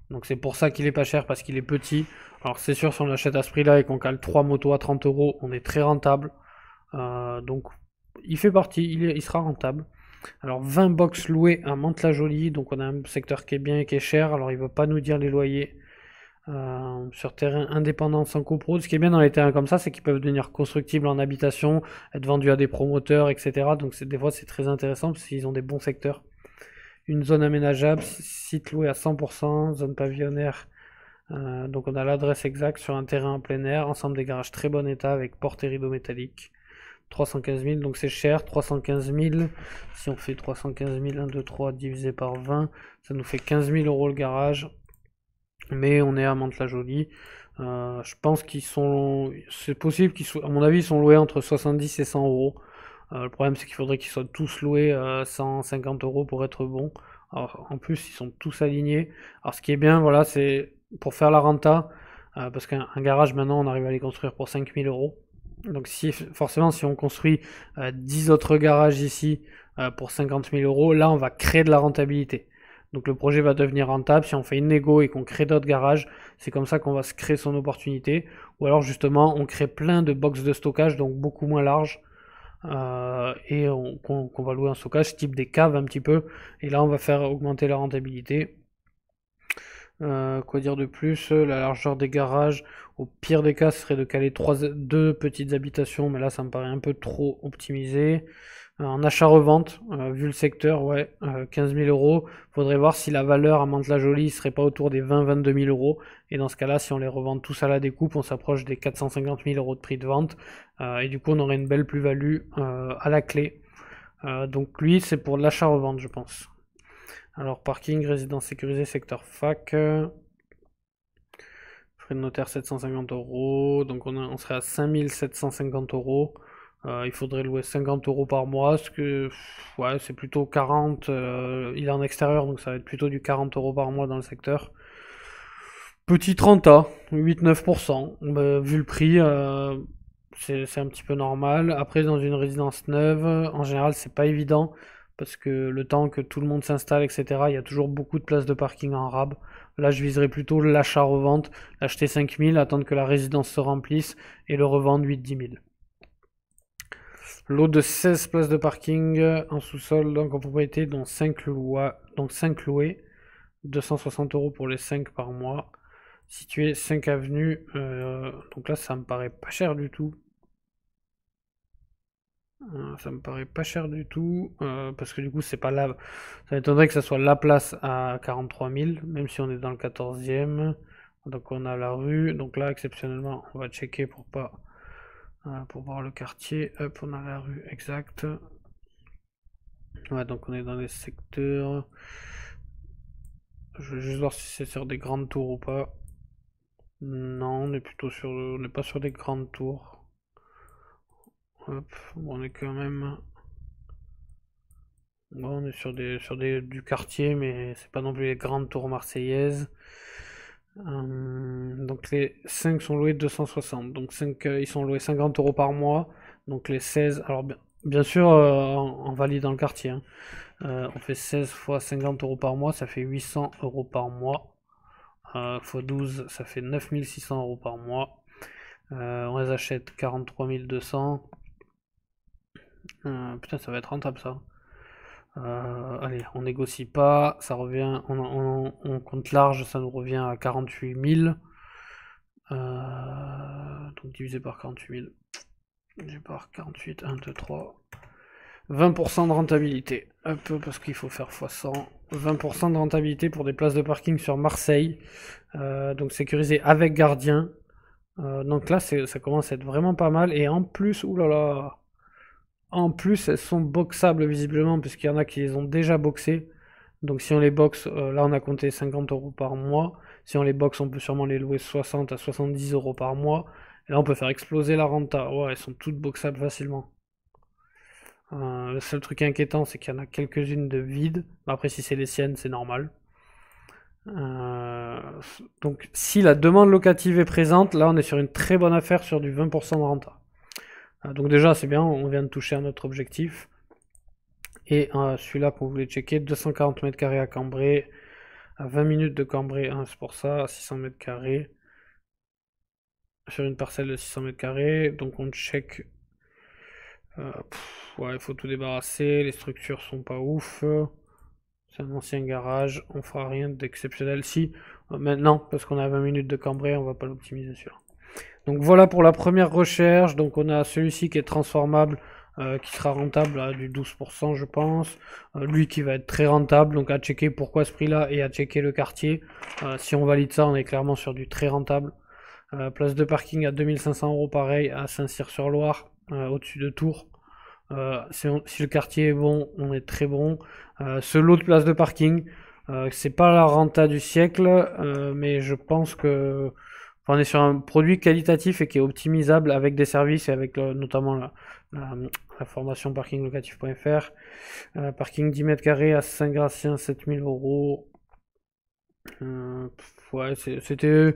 Donc c'est pour ça qu'il est pas cher, parce qu'il est petit. Alors c'est sûr, si on l'achète à ce prix là et qu'on cale 3 motos à 30 €, on est très rentable. Donc il fait partie, il sera rentable. Alors 20 box louées à Mantes-la-Jolie, donc on a un secteur qui est bien et qui est cher. Alors il ne va pas nous dire les loyers. Sur terrain indépendant sans copro. Ce qui est bien dans les terrains comme ça, c'est qu'ils peuvent devenir constructibles en habitation, être vendus à des promoteurs, etc. Donc des fois c'est très intéressant parce qu'ils ont des bons secteurs. Une zone aménageable, site loué à 100%, zone pavillonnaire. Donc on a l'adresse exacte sur un terrain en plein air, ensemble des garages très bon état avec porte et rideaux métalliques. 315 000, donc c'est cher, 315 000. Si on fait 315 000, 1, 2, 3 divisé par 20, ça nous fait 15 000 € le garage. Mais on est à Mantes-la-Jolie. Je pense qu'ils sont. C'est possible qu'ils soient. À mon avis, ils sont loués entre 70 et 100 €. Le problème, c'est qu'il faudrait qu'ils soient tous loués à 150 € pour être bons. Alors, en plus, ils sont tous alignés. Alors, ce qui est bien, voilà, c'est pour faire la renta. Parce qu'un garage, maintenant, on arrive à les construire pour 5 000 €. Donc, forcément, si on construit 10 autres garages ici pour 50 000 €, là, on va créer de la rentabilité. Donc le projet va devenir rentable si on fait une négo et qu'on crée d'autres garages. C'est comme ça qu'on va se créer son opportunité. Ou alors justement on crée plein de box de stockage, donc beaucoup moins larges. et qu'on va louer en stockage, type des caves un petit peu. Et là, on va faire augmenter la rentabilité. Quoi dire de plus? La largeur des garages, au pire des cas, ce serait de caler deux petites habitations, mais là, ça me paraît un peu trop optimisé. En achat-revente, vu le secteur, ouais, 15 000 euros. Faudrait voir si la valeur à Mantes-la-Jolie serait pas autour des 20-22 000 euros. Et dans ce cas-là, si on les revend tous à la découpe, on s'approche des 450 000 euros de prix de vente. Et du coup, on aurait une belle plus-value à la clé. Donc lui, c'est pour l'achat-revente, je pense. Alors, parking, résidence sécurisée, secteur fac. Frais de notaire 750 euros. Donc on serait à 5750 euros. Il faudrait louer 50 euros par mois. Ce que, ouais, c'est plutôt 40. Il est en extérieur, donc ça va être plutôt du 40 euros par mois dans le secteur. Petit renta, 8-9%. Vu le prix, c'est un petit peu normal. Après, dans une résidence neuve, en général, c'est pas évident parce que le temps que tout le monde s'installe, etc., il y a toujours beaucoup de places de parking en rab. Là, je viserais plutôt l'achat-revente, l'acheter 5 000, attendre que la résidence se remplisse et le revendre 8-10 000. Lot de 16 places de parking en sous-sol, donc en propriété, dont 5 loués, 260 euros pour les 5 par mois. Situé 5 avenues, donc là ça me paraît pas cher du tout. Ça me paraît pas cher du tout, parce que du coup c'est pas là. Ça m'étonnerait que ça soit la place à 43 000, même si on est dans le 14e. Donc on a la rue, donc là exceptionnellement on va checker pour pas pour voir le quartier. Hop, on a la rue exacte. Ouais, donc on est dans les secteurs. Je vais juste voir si c'est sur des grandes tours ou pas. Non, on est plutôt sur, on n'est pas sur des grandes tours. Hop, bon, on est quand même, bon, on est sur du quartier, mais c'est pas non plus les grandes tours marseillaises. Donc les 5 sont loués 260, donc 5, ils sont loués 50 euros par mois. Donc les 16, alors bien sûr en validant le quartier, hein. On fait 16 fois 50 euros par mois, ça fait 800 euros par mois. X 12, ça fait 9600 euros par mois. On les achète 43 200. Putain, ça va être rentable ça. Allez, on négocie pas, ça revient, on compte large, ça nous revient à 48 000. Donc divisé par 48 000. Divisé par 48, 1, 2, 3. 20% de rentabilité. Hop, parce qu'il faut faire x100. 20% de rentabilité pour des places de parking sur Marseille. Donc sécurisé avec gardien. Donc là, ça commence à être vraiment pas mal. Et en plus, oulala. En plus, elles sont boxables visiblement, puisqu'il y en a qui les ont déjà boxées. Donc si on les boxe, là on a compté 50 euros par mois. Si on les boxe, on peut sûrement les louer 60 à 70 euros par mois. Et là on peut faire exploser la renta. Ouais, elles sont toutes boxables facilement. Le seul truc inquiétant, c'est qu'il y en a quelques-unes de vides. Après, si c'est les siennes, c'est normal. Donc si la demande locative est présente, là on est sur une très bonne affaire sur du 20% de renta. Donc déjà c'est bien, on vient de toucher à notre objectif. Et celui-là qu'on voulait checker, 240 mètres carrés à Cambrai, à 20 minutes de Cambrai, hein, c'est pour ça, à 600 mètres carrés. Sur une parcelle de 600 mètres carrés, donc on check. Ouais, il faut tout débarrasser, les structures sont pas ouf. C'est un ancien garage, on fera rien d'exceptionnel. Si, maintenant, parce qu'on est à 20 minutes de Cambrai, on va pas l'optimiser celui-là. Donc voilà pour la première recherche. Donc on a celui-ci qui est transformable, qui sera rentable à du 12% je pense. Lui qui va être très rentable, donc à checker pourquoi ce prix-là et à checker le quartier. Si on valide ça, on est clairement sur du très rentable. Place de parking à 2500 euros pareil, à Saint-Cyr-sur-Loire, au-dessus de Tours. Si le quartier est bon, on est très bon. Ce lot de place de parking, c'est pas la renta du siècle, mais je pense que on est sur un produit qualitatif et qui est optimisable avec des services et avec notamment la formation parkinglocatif.fr. Parking 10 mètres carrés à Saint-Gratien, 7000 euros. Ouais, c'était.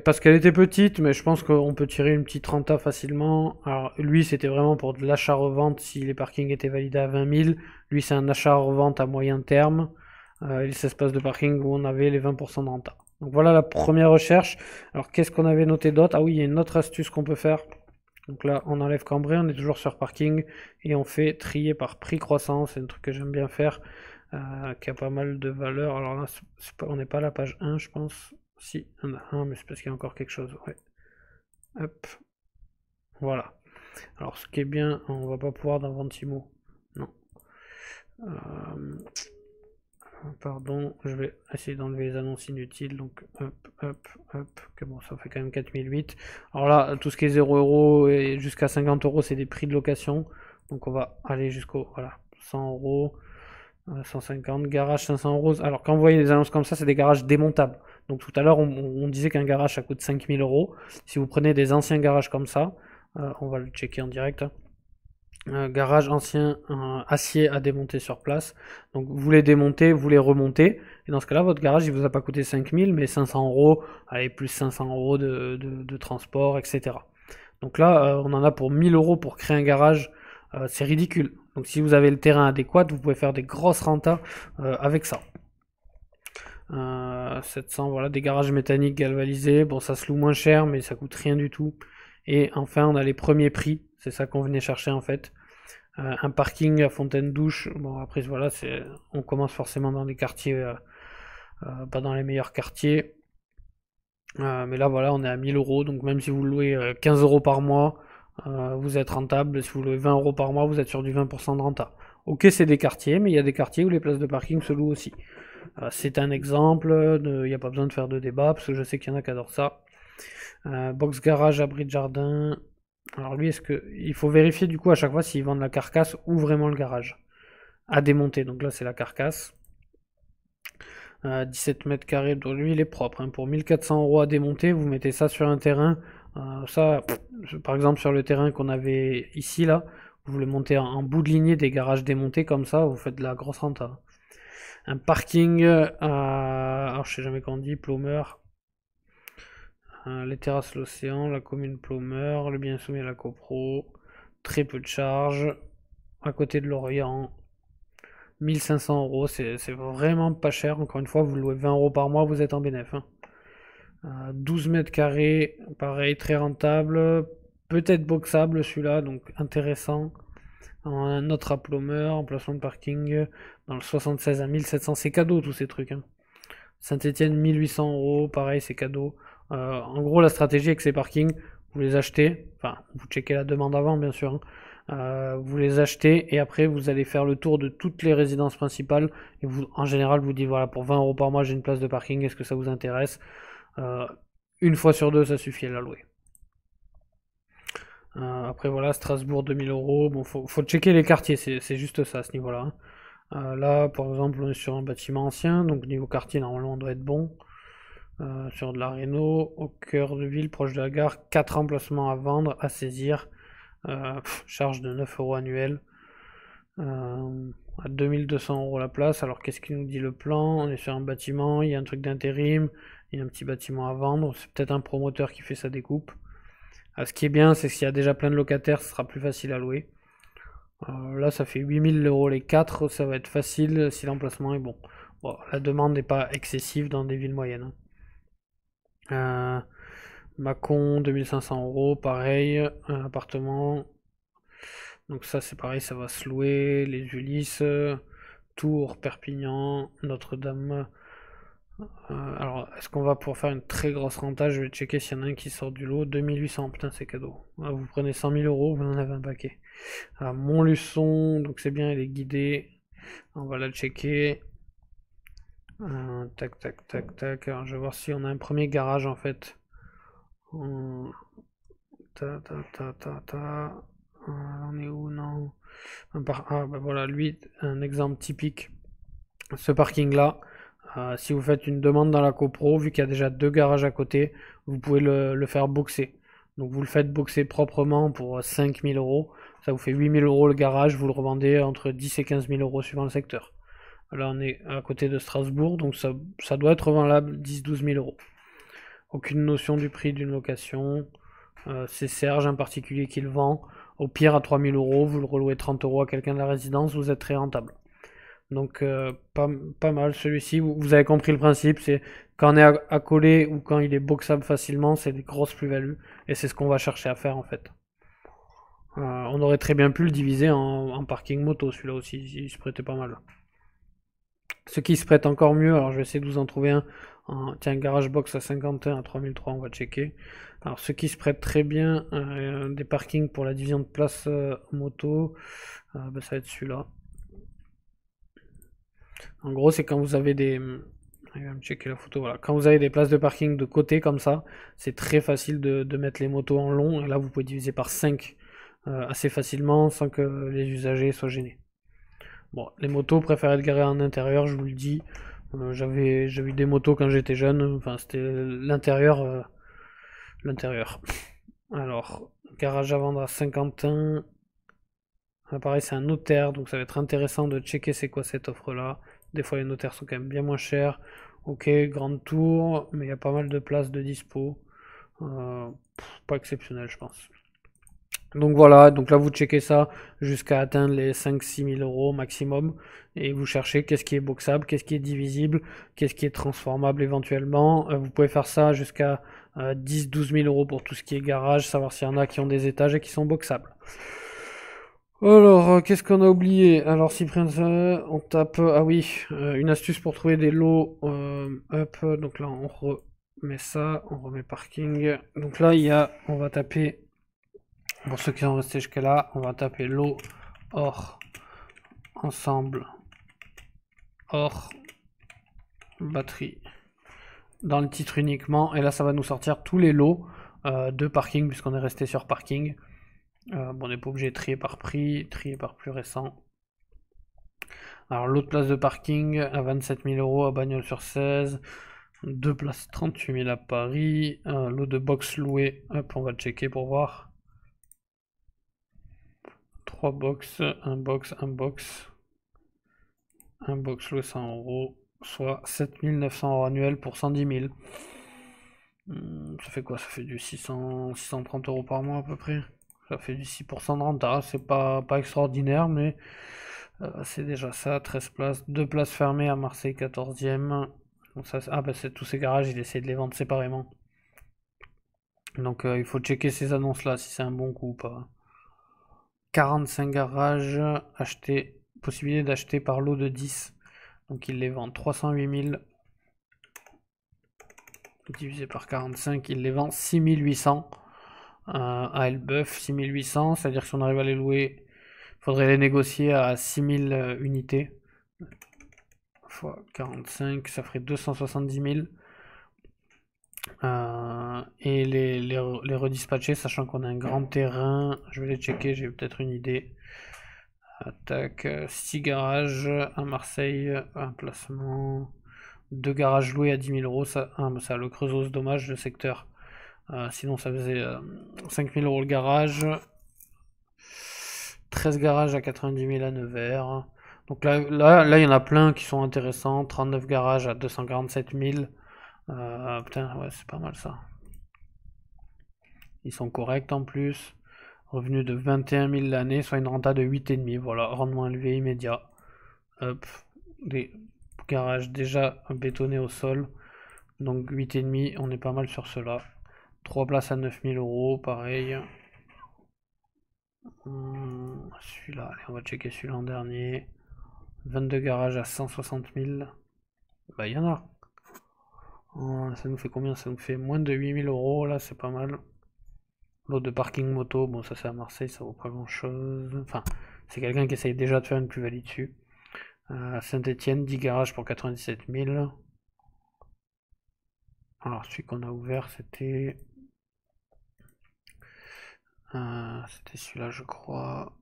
Parce qu'elle était petite, mais je pense qu'on peut tirer une petite renta facilement. Alors lui, c'était vraiment pour de l'achat-revente si les parkings étaient validés à 20 000. Lui, c'est un achat-revente à moyen terme. Et les espaces de parking où on avait les 20% de renta. Donc voilà la première recherche. Alors qu'est-ce qu'on avait noté d'autre? Ah oui, il y a une autre astuce qu'on peut faire. Donc là, on enlève Cambrai, on est toujours sur parking et on fait trier par prix croissant. C'est un truc que j'aime bien faire, qui a pas mal de valeur. Alors là, on n'est pas à la page 1, je pense. Si, il y en a un, mais c'est parce qu'il y a encore quelque chose. Ouais. Hop. Voilà. Alors, ce qui est bien, on va pas pouvoir dans Ventimo. Non. Pardon, je vais essayer d'enlever les annonces inutiles. Donc, hop, hop, hop. Que bon, ça fait quand même 4008. Alors là, tout ce qui est 0 € et jusqu'à 50 €, c'est des prix de location. Donc, on va aller jusqu'au, voilà, 100 €, 150. Garage 500 €. Alors, quand vous voyez des annonces comme ça, c'est des garages démontables. Donc, tout à l'heure, on disait qu'un garage, ça coûte 5000 €. Si vous prenez des anciens garages comme ça, on va le checker en direct. Garage ancien acier à démonter sur place. Donc vous les démontez, vous les remontez. Et dans ce cas-là, votre garage, il vous a pas coûté 5000, mais 500 €, allez, plus 500 € de transport, etc. Donc là, on en a pour 1000 € pour créer un garage. C'est ridicule. Donc si vous avez le terrain adéquat, vous pouvez faire des grosses rentas avec ça. 700, voilà, des garages mécaniques galvanisés. Bon, ça se loue moins cher, mais ça coûte rien du tout. Et enfin, on a les premiers prix. C'est ça qu'on venait chercher en fait. Un parking à Fontaine-Douche. Bon, après, voilà, on commence forcément dans des quartiers, pas dans les meilleurs quartiers. Mais là, voilà, on est à 1000 €. Donc, même si vous louez 15 € par mois, vous êtes rentable. Si vous louez 20 € par mois, vous êtes sur du 20% de renta. Ok, c'est des quartiers, mais il y a des quartiers où les places de parking se louent aussi. C'est un exemple. Il n'y a pas besoin de faire de débat, parce que je sais qu'il y en a qui adorent ça. Box garage, abri de jardin. Alors lui, il faut vérifier du coup à chaque fois s'ils vendent la carcasse ou vraiment le garage à démonter. Donc là, c'est la carcasse. 17 mètres carrés. Donc lui, il est propre. Hein. Pour 1400 € à démonter, vous mettez ça sur un terrain. Par exemple, sur le terrain qu'on avait ici, là, vous le montez en bout de lignée des garages démontés comme ça, vous faites de la grosse renta. Un parking, alors je sais jamais comment on dit, plumeur. Les terrasses l'océan, la commune plumeur, le bien soumis à la copro, très peu de charges, à côté de Lorient, 1500 €, c'est vraiment pas cher, encore une fois, vous louez 20 € par mois, vous êtes en bénéf. Hein. 12 mètres carrés, pareil, très rentable, peut-être boxable celui-là, donc intéressant. Un autre à plumeur, emplacement de parking, dans le 76 à 1700, c'est cadeau tous ces trucs. Hein. Saint-Etienne, 1800 €, pareil, c'est cadeau. En gros, la stratégie avec ces parkings, vous les achetez, enfin, vous checkez la demande avant, bien sûr. Hein. Vous les achetez et après, vous allez faire le tour de toutes les résidences principales. Et vous, en général, vous dites voilà, pour 20 € par mois, j'ai une place de parking, est-ce que ça vous intéresse? Une fois sur deux, ça suffit à la louer. Après, voilà, Strasbourg, 2000 €. Bon, faut checker les quartiers, c'est juste ça à ce niveau-là. Hein. Là, par exemple, on est sur un bâtiment ancien, donc niveau quartier, normalement, on doit être bon. Sur de la réno, au cœur de ville, proche de la gare, 4 emplacements à vendre, à saisir, charge de 9 € annuel, à 2200 € la place. Alors qu'est-ce qu'il nous dit le plan? On est sur un bâtiment, il y a un truc d'intérim, il y a un petit bâtiment à vendre, c'est peut-être un promoteur qui fait sa découpe. Ce qui est bien, c'est que s'il y a déjà plein de locataires, ce sera plus facile à louer. Là, ça fait 8000 € les 4, ça va être facile si l'emplacement est bon. Bon, la demande n'est pas excessive dans des villes moyennes. Hein. Mâcon, 2500 €, pareil, un appartement. Donc ça c'est pareil, ça va se louer. Les Ulysses, Tours, Perpignan, Notre-Dame. Alors est-ce qu'on va pouvoir faire une très grosse renta? Je vais checker s'il y en a un qui sort du lot. 2800, putain c'est cadeau. Vous prenez 100 000 €, vous en avez un paquet. Montluçon, donc c'est bien, il est guidé. On va la checker. Tac, tac, tac, tac. Alors, je vais voir si on a un premier garage en fait. On est où? Non. Bah voilà, lui, un exemple typique. Ce parking là, si vous faites une demande dans la copro, vu qu'il y a déjà 2 garages à côté, vous pouvez le faire boxer. Donc vous le faites boxer proprement pour 5000 €. Ça vous fait 8000 € le garage, vous le revendez entre 10 et 15 000 € suivant le secteur. Là on est à côté de Strasbourg, donc ça doit être revendable 10-12 000 €. Aucune notion du prix d'une location. C'est Serge, un particulier qui le vend. Au pire, à 3000 €, vous le relouez 30 € à quelqu'un de la résidence, vous êtes très rentable. Donc, pas mal celui-ci. Vous avez compris le principe, c'est quand on est à coller ou quand il est boxable facilement, c'est des grosses plus-values. Et c'est ce qu'on va chercher à faire en fait. On aurait très bien pu le diviser en parking moto, celui-là aussi, il se prêtait pas mal. Ce qui se prête encore mieux, alors je vais essayer de vous en trouver un. Tiens, Garage Box à 51 à 3003, on va checker. Alors ce qui se prête très bien, des parkings pour la division de place moto, ça va être celui-là. En gros, c'est quand vous avez des... Je vais me checker la photo, voilà. Quand vous avez des places de parking de côté comme ça, c'est très facile de mettre les motos en long. Et là, vous pouvez diviser par 5 assez facilement sans que les usagers soient gênés. Bon, les motos préfèrent être garées en intérieur, je vous le dis. J'avais eu des motos quand j'étais jeune, enfin c'était l'intérieur. L'intérieur. Alors, garage à vendre à Saint-Quentin. Ah, pareil, c'est un notaire, donc ça va être intéressant de checker c'est quoi cette offre-là. Des fois, les notaires sont quand même bien moins chers. Ok, grande tour, mais il y a pas mal de places de dispo. Pas exceptionnel, je pense. Donc voilà, donc là vous checkez ça jusqu'à atteindre les 5-6 000 euros maximum. Et vous cherchez qu'est-ce qui est boxable, qu'est-ce qui est divisible, qu'est-ce qui est transformable éventuellement. Vous pouvez faire ça jusqu'à 10-12 000 euros pour tout ce qui est garage, savoir s'il y en a qui ont des étages et qui sont boxables. Alors, qu'est-ce qu'on a oublié? Alors, Cyprien, on tape... Ah oui, une astuce pour trouver des lots up. Donc là, on remet ça, on remet parking. Donc là, on va taper... Pour ceux qui sont restés jusqu'à là, on va taper lot hors ensemble hors batterie dans le titre uniquement. Et là, ça va nous sortir tous les lots de parking puisqu'on est resté sur parking. Bon, on n'est pas obligé de trier par prix, trier par plus récent. Alors, lot de place de parking à 27 000 euros à Bagnols-sur-Cèze. 2 places 38 000 à Paris. Lot de box loué. Hop, on va checker pour voir. 3 box, un box, un box. Un box loué 100 euros. Soit 7 900 euros annuel pour 110 000. Ça fait quoi? Ça fait du 630 euros par mois à peu près. Ça fait du 6% de renta. C'est pas extraordinaire, mais c'est déjà ça. 13 places. 2 places fermées à Marseille 14e. Donc ça, bah, c'est tous ces garages, il essaie de les vendre séparément. Donc il faut checker ces annonces là si c'est un bon coup ou pas. 45 garages achetés. Possibilité d'acheter par lot de 10. Donc ils les vendent 308 000. Divisé par 45, il les vend 6800 à Elbeuf. 6800, c'est-à-dire que si on arrive à les louer, il faudrait les négocier à 6000 unités. Fois 45, ça ferait 270 000. Et les redispatcher, sachant qu'on a un grand terrain, je vais les checker, j'ai peut-être une idée. Attaque, 6 garages à Marseille, un placement, 2 garages loués à 10 000 euros, ça le Creusot, dommage, le secteur. Sinon ça faisait 5 000 euros le garage, 13 garages à 90 000 à Nevers. Donc là, il y en a plein qui sont intéressants, 39 garages à 247 000. Putain, ouais, c'est pas mal ça. Ils sont corrects en plus. Revenu de 21 000 l'année, soit une renta de 8,5. Voilà, rendement élevé immédiat. Hop, des garages déjà bétonnés au sol. Donc 8,5, on est pas mal sur cela. 3 places à 9 000 euros, pareil. Celui-là, allez, on va checker celui-là en dernier. 22 garages à 160 000. Bah, il y en a. Ça nous fait combien? Ça nous fait moins de 8 000 euros, là, c'est pas mal. Lot de parking moto, bon, ça c'est à Marseille, ça vaut pas grand-chose. Enfin, c'est quelqu'un qui essaye déjà de faire une plus-value dessus. Saint-Etienne, 10 garages pour 97 000. Alors, celui qu'on a ouvert, c'était... c'était celui-là, je crois.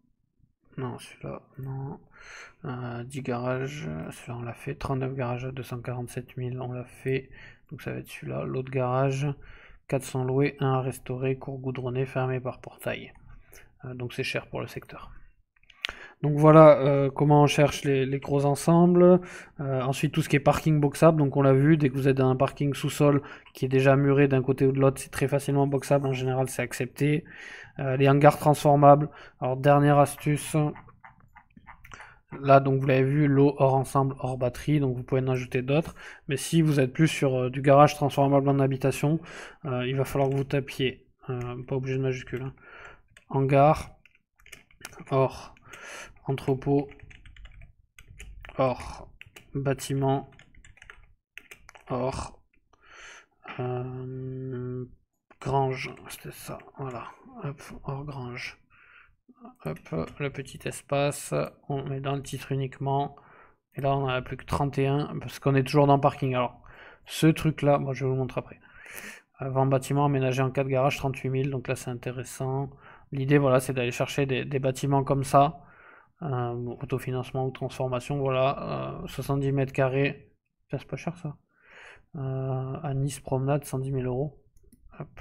Non, celui-là, non. 10 garages, celui-là on l'a fait. 39 garages à 247 000, on l'a fait. Donc ça va être celui-là. L'autre garage, 400 loués, 1 à restaurer, cours goudronné, fermé par portail. Donc c'est cher pour le secteur. Donc voilà comment on cherche les gros ensembles. Ensuite tout ce qui est parking boxable, donc on l'a vu, dès que vous êtes dans un parking sous-sol qui est déjà muré d'un côté ou de l'autre, c'est très facilement boxable, en général c'est accepté. Les hangars transformables, alors dernière astuce, là donc vous l'avez vu, lot hors ensemble, hors batterie, donc vous pouvez en ajouter d'autres. Mais si vous êtes plus sur du garage transformable en habitation, il va falloir que vous tapiez, pas obligé de majuscule, hein. Hangar, hors entrepôt, hors bâtiment, hors grange, c'était ça, voilà, hop, hors grange, hop, le petit espace, on met dans le titre uniquement, et là on en a plus que 31, parce qu'on est toujours dans parking. Alors, ce truc-là, moi je vais vous le montrer après. Avant bâtiment aménagé en 4 garages, 38 000, donc là c'est intéressant. L'idée, voilà, c'est d'aller chercher des bâtiments comme ça, autofinancement ou transformation, voilà, 70 mètres carrés, c'est pas cher ça. À Nice promenade, 110 000 euros. Hop.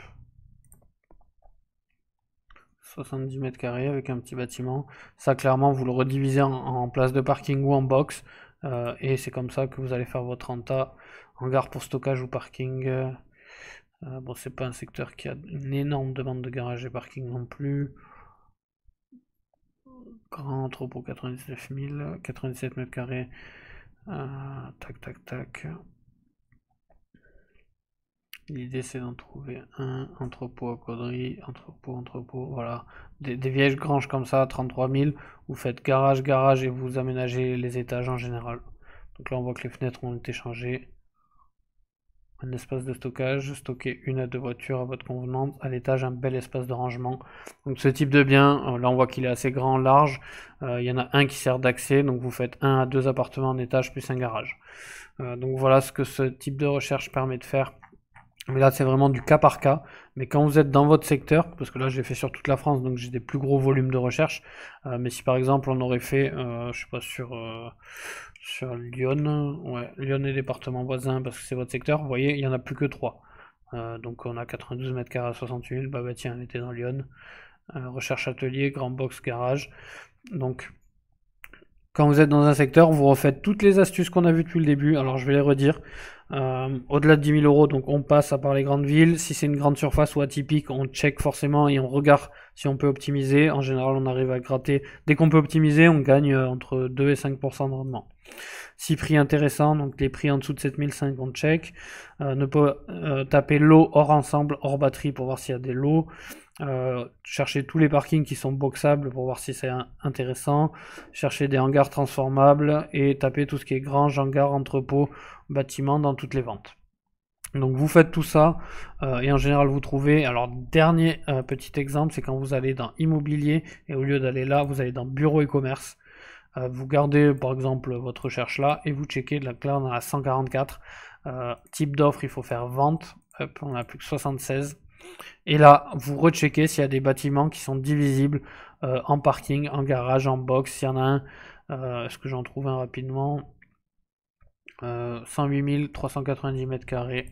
70 mètres carrés avec un petit bâtiment. Ça, clairement, vous le redivisez en place de parking ou en box. Et c'est comme ça que vous allez faire votre renta. Hangar pour stockage ou parking. Bon, c'est pas un secteur qui a une énorme demande de garage et parking non plus. Grand entrepôt, 99 000, 97 mètres carrés. Tac, tac, tac. L'idée c'est d'en trouver un entrepôt à Caudry, entrepôt, voilà. Des vieilles granges comme ça, 33 000. Vous faites garage, garage et vous aménagez les étages en général. Donc là on voit que les fenêtres ont été changées. Un espace de stockage, stocker 1 à 2 voitures à votre convenance. À l'étage, un bel espace de rangement. Donc ce type de bien, là on voit qu'il est assez grand, large. Il y en a un qui sert d'accès, donc vous faites 1 à 2 appartements en étage plus un garage. Donc voilà ce que ce type de recherche permet de faire. Mais là c'est vraiment du cas par cas. Mais quand vous êtes dans votre secteur, parce que là j'ai fait sur toute la France, donc j'ai des plus gros volumes de recherche. Mais si par exemple on aurait fait, je sais pas, sur Lyon, ouais, Lyon et département voisin, parce que c'est votre secteur, vous voyez, il n'y en a plus que 3. Donc on a 92 mètres carrés à 68 000, bah tiens, on était dans Lyon. Recherche atelier, grand box, garage. Donc quand vous êtes dans un secteur, vous refaites toutes les astuces qu'on a vues depuis le début. Alors je vais les redire. Au-delà de 10 000 euros, donc on passe à part les grandes villes. Si c'est une grande surface ou atypique, on check forcément et on regarde si on peut optimiser. En général, on arrive à gratter. Dès qu'on peut optimiser, on gagne entre 2 et 5% de rendement. Si prix intéressant, donc les prix en dessous de 7005, on check. Ne pas taper lot hors ensemble, hors batterie pour voir s'il y a des lots. Chercher tous les parkings qui sont boxables pour voir si c'est intéressant. Chercher des hangars transformables et taper tout ce qui est grange, hangar, entrepôt, bâtiment dans toutes les ventes. Donc vous faites tout ça et en général vous trouvez. Alors dernier petit exemple, c'est quand vous allez dans immobilier et au lieu d'aller là, vous allez dans bureau et commerce. Vous gardez par exemple votre recherche là et vous checkez, là on a 144. Type d'offre, il faut faire vente. Hop, on a plus que 76. Et là, vous recheckez s'il y a des bâtiments qui sont divisibles en parking, en garage, en box. S'il y en a un, est-ce que j'en trouve un rapidement? 108 390 mètres carrés.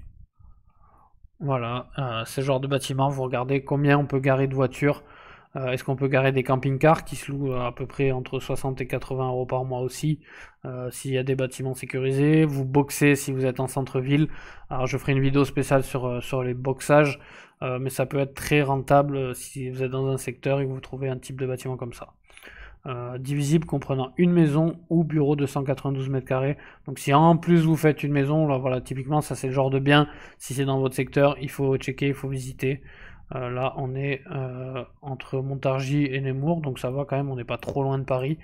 Voilà, ce genre de bâtiment, vous regardez combien on peut garer de voitures. Est-ce qu'on peut garer des camping-cars qui se louent à peu près entre 60 et 80 euros par mois aussi, s'il y a des bâtiments sécurisés. Vous boxez si vous êtes en centre-ville. Alors je ferai une vidéo spéciale sur les boxages, mais ça peut être très rentable si vous êtes dans un secteur et que vous trouvez un type de bâtiment comme ça. Divisible comprenant une maison ou bureau de 192 mètres carrés. Donc si en plus vous faites une maison, là voilà, typiquement ça c'est le genre de bien, si c'est dans votre secteur, il faut checker, il faut visiter. Là on est entre Montargis et Nemours, donc ça va quand même, on n'est pas trop loin de Paris.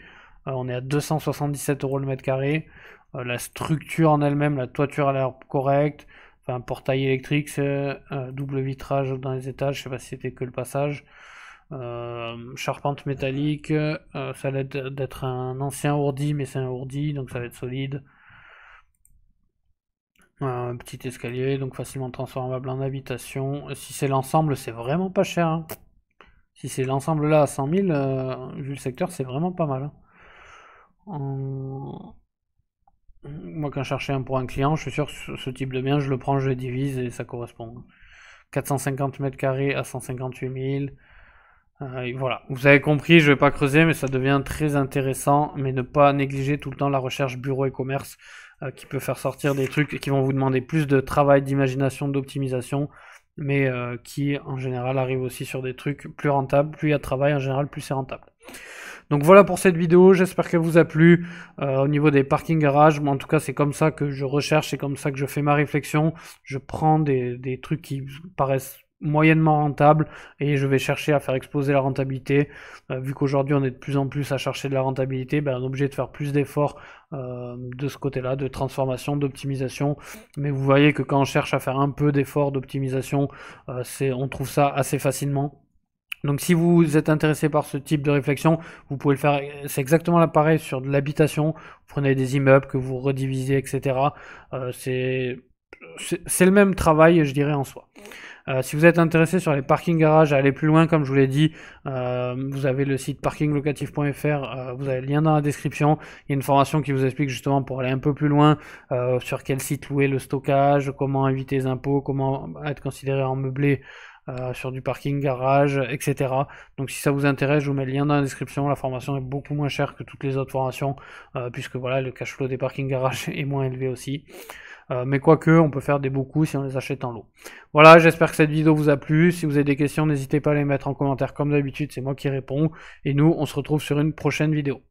On est à 277 euros le mètre carré. La structure en elle-même, la toiture a l'air correcte. Enfin, portail électrique, double vitrage dans les étages, je sais pas si c'était que le passage. Charpente métallique, ça a l'air d'être un ancien ourdi, mais c'est un ourdi, donc ça va être solide. Un petit escalier, donc facilement transformable en habitation. Si c'est l'ensemble, c'est vraiment pas cher, hein. Si c'est l'ensemble là à 100 000, vu le secteur, c'est vraiment pas mal, hein. Moi, quand je cherchais un pour un client, je suis sûr que ce type de bien, je le prends, je le divise et ça correspond. 450 mètres carrés à 158 000. Voilà, vous avez compris, je vais pas creuser, mais ça devient très intéressant. Mais ne pas négliger tout le temps la recherche bureau et commerce qui peut faire sortir des trucs qui vont vous demander plus de travail, d'imagination, d'optimisation, mais qui en général arrivent aussi sur des trucs plus rentables. Plus il y a de travail, en général, plus c'est rentable. Donc voilà pour cette vidéo, j'espère qu'elle vous a plu. Au niveau des parking garages, moi en tout cas c'est comme ça que je recherche, c'est comme ça que je fais ma réflexion. Je prends des trucs qui paraissent moyennement rentable et je vais chercher à faire exploser la rentabilité. Vu qu'aujourd'hui on est de plus en plus à chercher de la rentabilité, on est obligé de faire plus d'efforts de ce côté-là, de transformation, d'optimisation. Mais vous voyez que quand on cherche à faire un peu d'efforts d'optimisation, on trouve ça assez facilement. Donc si vous êtes intéressé par ce type de réflexion, vous pouvez le faire, c'est exactement pareil sur de l'habitation, vous prenez des immeubles que vous redivisez, etc. C'est le même travail, je dirais, en soi. Si vous êtes intéressé sur les parkings garages, à aller plus loin, comme je vous l'ai dit, vous avez le site parkinglocatif.fr, vous avez le lien dans la description. Il y a une formation qui vous explique justement pour aller un peu plus loin sur quel site louer le stockage, comment éviter les impôts, comment être considéré en meublé sur du parking garage, etc. Donc si ça vous intéresse, je vous mets le lien dans la description. La formation est beaucoup moins chère que toutes les autres formations, puisque voilà, le cash flow des parkings garages est moins élevé aussi. Mais quoique, on peut faire des beaux coups si on les achète en lot. Voilà, j'espère que cette vidéo vous a plu. Si vous avez des questions, n'hésitez pas à les mettre en commentaire comme d'habitude, c'est moi qui réponds. Et nous, on se retrouve sur une prochaine vidéo.